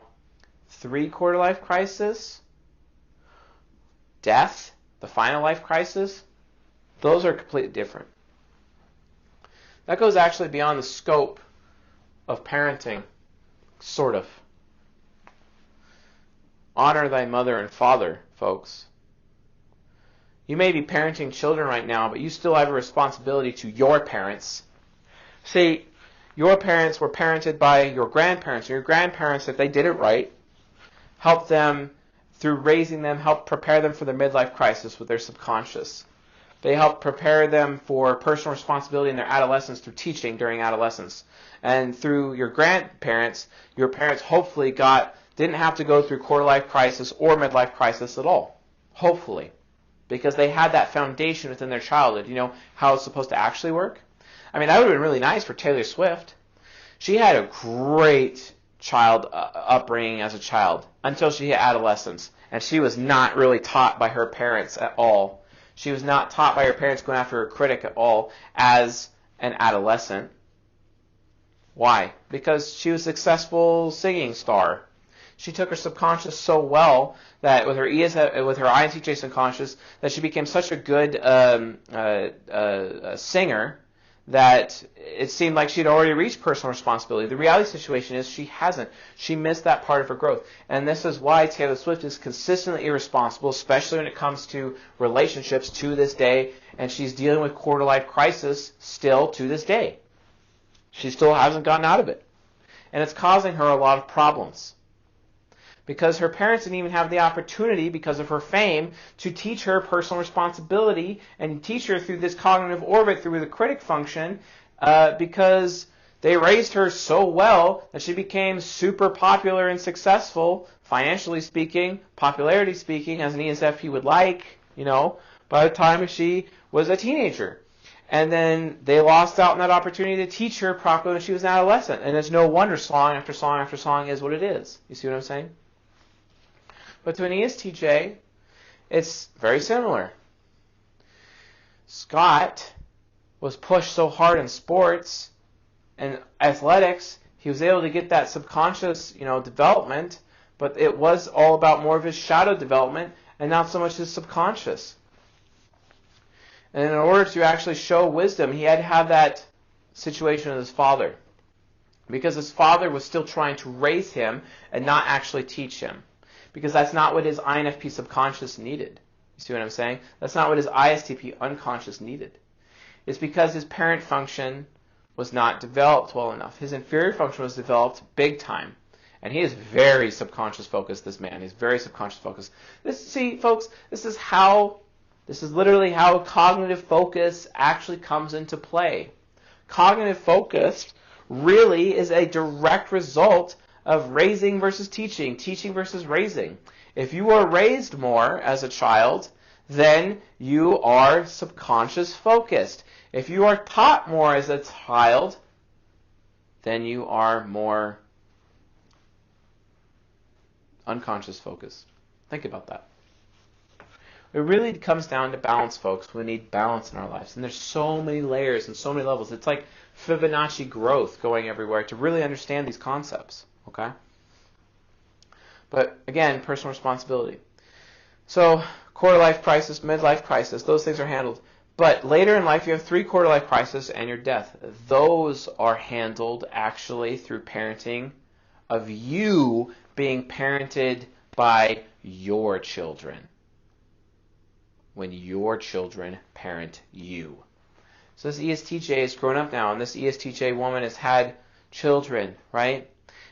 3-quarter life crisis, death, the final life crisis, those are completely different. That goes actually beyond the scope of parenting, sort of. Honor thy mother and father, folks. You may be parenting children right now, but you still have a responsibility to your parents. See, your parents were parented by your grandparents, and your grandparents, if they did it right, helped them through raising them, helped prepare them for their midlife crisis with their subconscious. They helped prepare them for personal responsibility in their adolescence through teaching during adolescence. And through your grandparents, your parents hopefully didn't have to go through quarter-life crisis or midlife crisis at all. Hopefully. Because they had that foundation within their childhood. You know how it's supposed to actually work? I mean, that would have been really nice for Taylor Swift. She had a great upbringing as a child until she hit adolescence. And she was not really taught by her parents at all. She was not taught by her parents going after her critic at all as an adolescent. Why? Because she was a successful singing star. She took her subconscious so well that with her INTJ subconscious that she became such a good singer that it seemed like she'd already reached personal responsibility. The reality situation is she hasn't. She missed that part of her growth. And this is why Taylor Swift is consistently irresponsible, especially when it comes to relationships to this day. And she's dealing with quarter-life crisis still to this day. She still hasn't gotten out of it. And it's causing her a lot of problems. Because her parents didn't even have the opportunity, because of her fame, to teach her personal responsibility and teach her through this cognitive orbit, through the critic function, because they raised her so well that she became super popular and successful, financially speaking, popularity speaking, as an ESFP would like, by the time she was a teenager. And then they lost out on that opportunity to teach her properly when she was an adolescent. And it's no wonder song after song after song is what it is. You see what I'm saying? But to an ESTJ, it's very similar. Scott was pushed so hard in sports and athletics, he was able to get that subconscious, development, but it was all about more of his shadow development and not so much his subconscious. And in order to actually show wisdom, he had to have that situation with his father. Because his father was still trying to raise him and not actually teach him. Because that's not what his INFP subconscious needed. You see what I'm saying? That's not what his ISTP unconscious needed. It's because his parent function was not developed well enough. His inferior function was developed big time. And he is very subconscious focused, this man. He's very subconscious focused. See, folks, this is literally how cognitive focus actually comes into play. Cognitive focus really is a direct result of raising versus teaching versus raising. If you are raised more as a child, then you are subconscious focused. If you are taught more as a child, then you are more unconscious focused. Think about that. It really comes down to balance, folks. We need balance in our lives. And there's so many layers and so many levels. It's like Fibonacci growth going everywhere to really understand these concepts. Okay? But again, personal responsibility. So quarter life crisis, midlife crisis, those things are handled. But later in life, you have 3 quarter life crisis and your death. Those are handled actually through parenting of you being parented by your children. When your children parent you. So this ESTJ is grown up now, and this ESTJ woman has had children, right?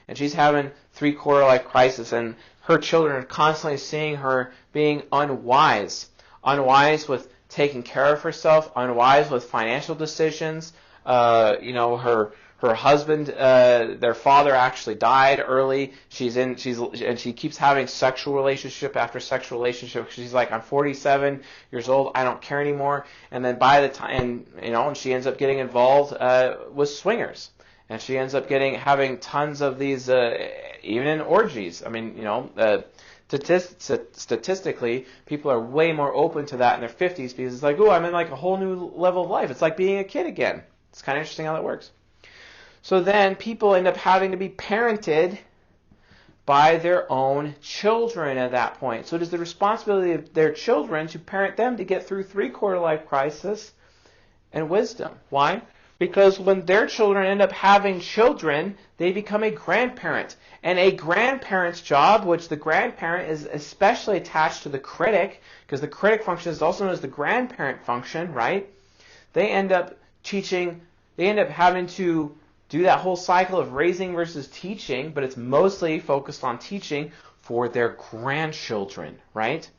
And she's having 3 quarter life crisis, and her children are constantly seeing her being unwise. Unwise with taking care of herself, unwise with financial decisions. Her husband, their father actually died early. And she keeps having sexual relationship after sexual relationship. She's like, I'm 47 years old. I don't care anymore. And then by the time, and she ends up getting involved with swingers. And she ends up having tons of these, even in orgies. I mean, statistically, people are way more open to that in their 50s because it's like, oh, I'm in like a whole new level of life. It's like being a kid again. It's kind of interesting how that works. So then people end up having to be parented by their own children at that point. So it is the responsibility of their children to parent them to get through 3 quarter life crisis and wisdom. Why? Because when their children end up having children, they become a grandparent. And a grandparent's job, which the grandparent is especially attached to the critic, because the critic function is also known as the grandparent function, right? They end up having to do that whole cycle of raising versus teaching, but it's mostly focused on teaching for their grandchildren, right?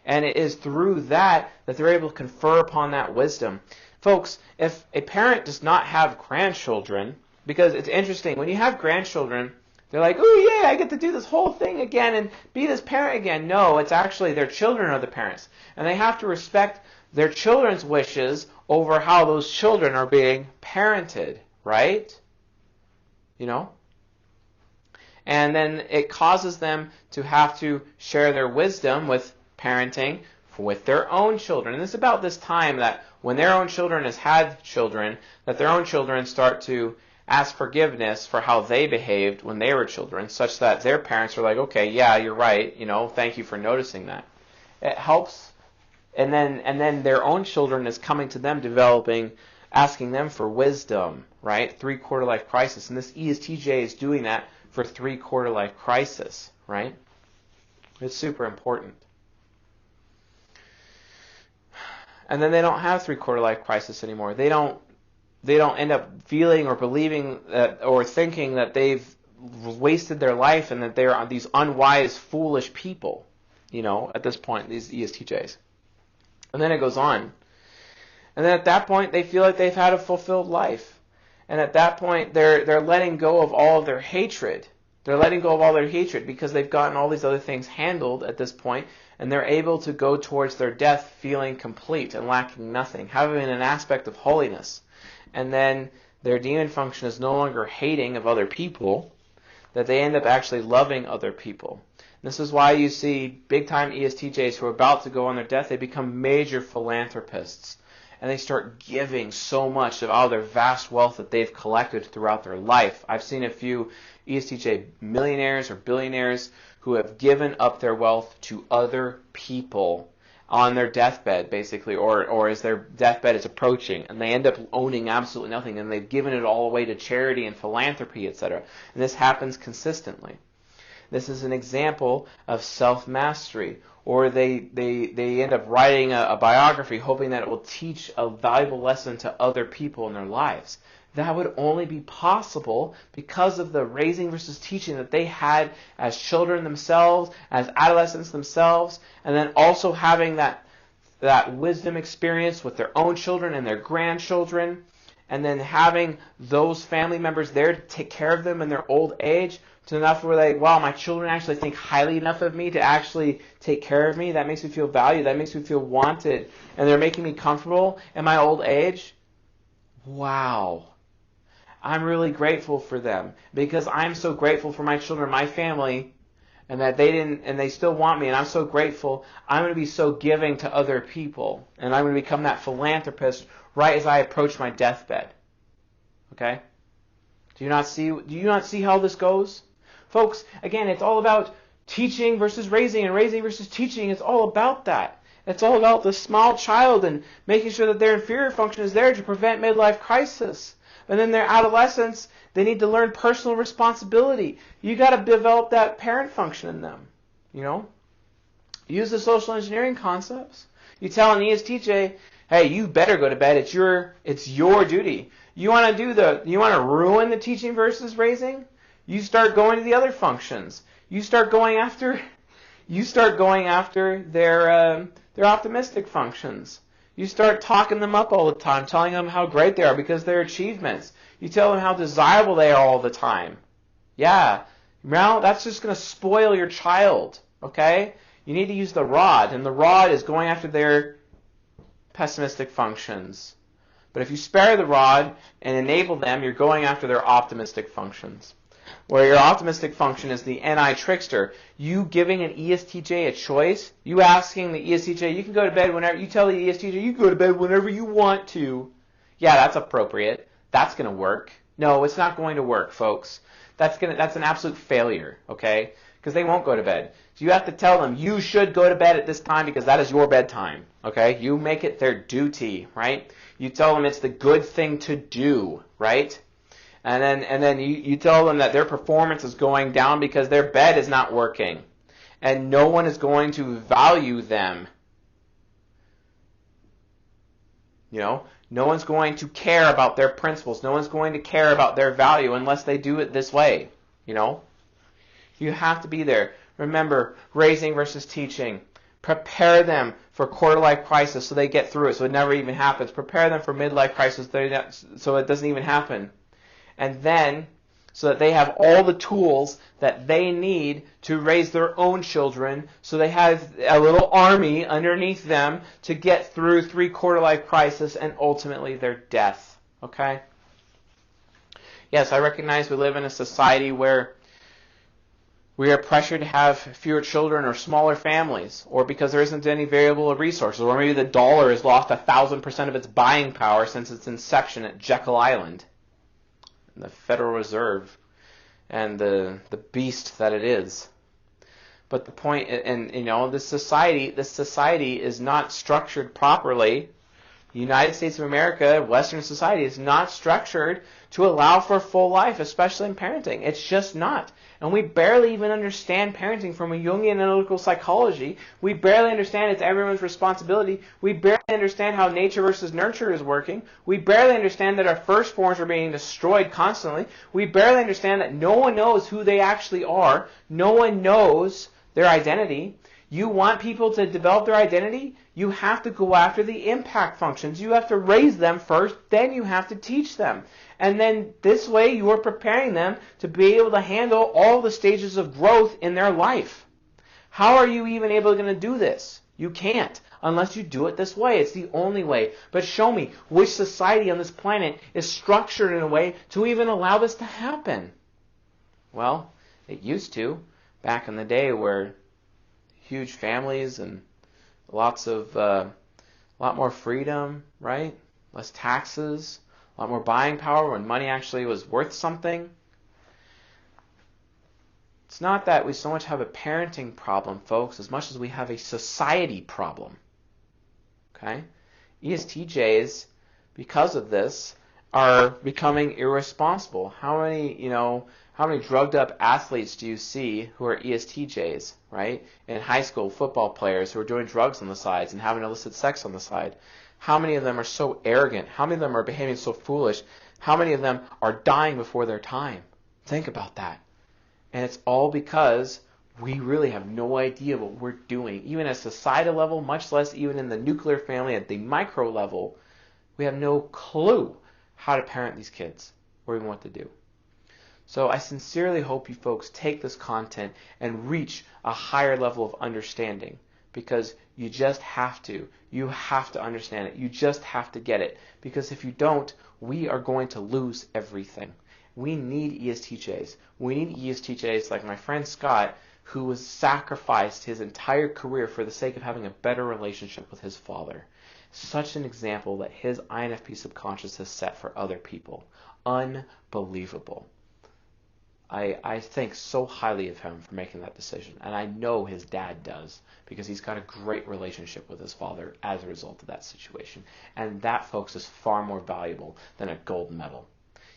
And it is through that they're able to confer upon that wisdom. Folks, if a parent does not have grandchildren, because it's interesting, when you have grandchildren, they're like, oh yeah, I get to do this whole thing again and be this parent again. No, it's actually their children are the parents. And they have to respect their children's wishes over how those children are being parented, right? And then it causes them to have to share their wisdom with parenting with their own children. And it's about this time that when their own children has had children, that their own children start to ask forgiveness for how they behaved when they were children, such that their parents are like, okay, yeah, you're right, thank you for noticing that. It helps, and then their own children is coming to them, asking them for wisdom, right? 3 quarter life crisis. And this ESTJ is doing that for 3 quarter life crisis, right? It's super important. And then they don't have 3 quarter life crisis anymore. They don't end up feeling or believing that, or thinking that they've wasted their life and that they are these unwise, foolish people, at this point, these ESTJs. And then it goes on. And then at that point, they feel like they've had a fulfilled life. And at that point, they're letting go of all of their hatred. They're letting go of all their hatred because they've gotten all these other things handled at this point, and they're able to go towards their death feeling complete and lacking nothing, having an aspect of holiness. And then their demon function is no longer hating of other people, that they end up actually loving other people. This is why you see big-time ESTJs who are about to go on their death, they become major philanthropists. And they start giving so much of all their vast wealth that they've collected throughout their life. I've seen a few ESTJ millionaires or billionaires who have given up their wealth to other people on their deathbed, basically, or as their deathbed is approaching, and they end up owning absolutely nothing, and they've given it all away to charity and philanthropy, etc. And this happens consistently. This is an example of self-mastery. Or they end up writing a biography hoping that it will teach a valuable lesson to other people in their lives. That would only be possible because of the raising versus teaching that they had as children themselves, as adolescents themselves, and then also having that wisdom experience with their own children and their grandchildren, and then having those family members there to take care of them in their old age, to enough where they, wow, my children actually think highly enough of me to actually take care of me. That makes me feel valued. That makes me feel wanted. And they're making me comfortable in my old age. Wow. I'm really grateful for them because I'm so grateful for my children, my family, and that they still want me, and I'm so grateful. I'm going to be so giving to other people, and I'm going to become that philanthropist right as I approach my deathbed. Okay? Do you not see how this goes? Folks, again, it's all about teaching versus raising, and raising versus teaching is all about that. It's all about the small child and making sure that their inferior function is there to prevent midlife crisis. And then their adolescence, they need to learn personal responsibility. You got to develop that parent function in them. You know, use the social engineering concepts. You tell an ESTJ, hey, you better go to bed. It's your duty. You want to ruin the teaching versus raising? You start going to the other functions. You start going after their optimistic functions. You start talking them up all the time, telling them how great they are because of their achievements. You tell them how desirable they are all the time. Yeah, now that's just going to spoil your child, okay? You need to use the rod, and the rod is going after their pessimistic functions. But if you spare the rod and enable them, you're going after their optimistic functions. Where your optimistic function is the NI trickster. You giving an ESTJ a choice, you asking the ESTJ, you can go to bed whenever, you tell the ESTJ, you can go to bed whenever you want to. Yeah, that's appropriate. That's going to work. No, it's not going to work, folks. That's an absolute failure, okay? Because they won't go to bed. So you have to tell them, you should go to bed at this time because that is your bedtime, okay? You make it their duty, right? You tell them it's the good thing to do, right? And then you tell them that their performance is going down because their bed is not working. And no one is going to value them. You know, no one's going to care about their principles. No one's going to care about their value unless they do it this way. You know, you have to be there. Remember, raising versus teaching. Prepare them for quarter-life crisis so they get through it so it never even happens. Prepare them for midlife crisis so it doesn't even happen. And then, so that they have all the tools that they need to raise their own children, so they have a little army underneath them to get through 3-quarter-life crisis and ultimately their death. Okay? Yes, I recognize we live in a society where we are pressured to have fewer children or smaller families, or because there isn't any variable resources, or maybe the dollar has lost 1,000% of its buying power since its inception at Jekyll Island. The Federal Reserve and the beast that it is. But the point, and you know, this society is not structured properly. The United States of America, Western society, is not structured to allow for full life, especially in parenting. It's just not. And we barely even understand parenting from a Jungian analytical psychology. We barely understand it's everyone's responsibility. We barely understand how nature versus nurture is working. We barely understand that our firstborns are being destroyed constantly. We barely understand that no one knows who they actually are. No one knows their identity. You want people to develop their identity? You have to go after the impact functions. You have to raise them first, then you have to teach them. And then this way you are preparing them to be able to handle all the stages of growth in their life. How are you even able to do this? You can't unless you do it this way. It's the only way. But show me which society on this planet is structured in a way to even allow this to happen. Well, it used to back in the day where huge families and a lot more freedom, right? Less taxes, a lot more buying power when money actually was worth something. It's not that we so much have a parenting problem, folks, as much as we have a society problem. Okay? ESTJs, because of this, are becoming irresponsible. How many drugged up athletes do you see who are ESTJs, right? In high school, football players who are doing drugs on the sides and having illicit sex on the side. How many of them are so arrogant? How many of them are behaving so foolish? How many of them are dying before their time? Think about that. And it's all because we really have no idea what we're doing. Even at a societal level, much less even in the nuclear family at the micro level, we have no clue how to parent these kids or even what to do. So I sincerely hope you folks take this content and reach a higher level of understanding, because you just have to. You have to understand it. You just have to get it. Because if you don't, we are going to lose everything. We need ESTJs. We need ESTJs like my friend Scott, who was sacrificed his entire career for the sake of having a better relationship with his father. Such an example that his INFP subconscious has set for other people. Unbelievable. I think so highly of him for making that decision. And I know his dad does, because he's got a great relationship with his father as a result of that situation. And that, folks, is far more valuable than a gold medal.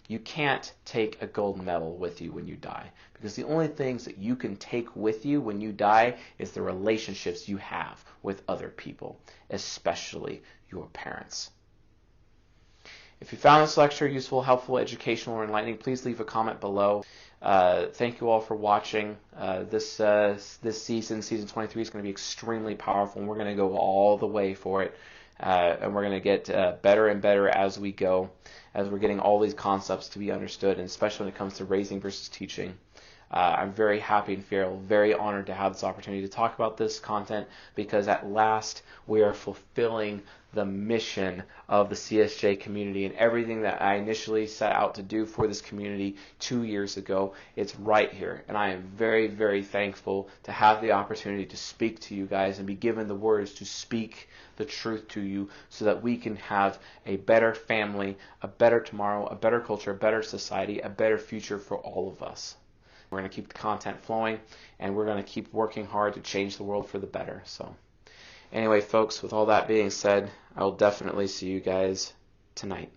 You can't take a gold medal with you when you die, because the only things that you can take with you when you die is the relationships you have with other people, especially your parents. If you found this lecture useful, helpful, educational, or enlightening, please leave a comment below. Thank you all for watching. This season 23, is going to be extremely powerful, and we're going to go all the way for it. And we're going to get better and better as we go, as we're getting all these concepts to be understood, and especially when it comes to raising versus teaching. I'm very happy and feel very honored to have this opportunity to talk about this content, because at last we are fulfilling the mission of the CSJ community, and everything that I initially set out to do for this community 2 years ago, it's right here. And I am very, very thankful to have the opportunity to speak to you guys and be given the words to speak the truth to you, so that we can have a better family, a better tomorrow, a better culture, a better society, a better future for all of us. We're going to keep the content flowing, and we're going to keep working hard to change the world for the better. So anyway, folks, with all that being said, I will definitely see you guys tonight.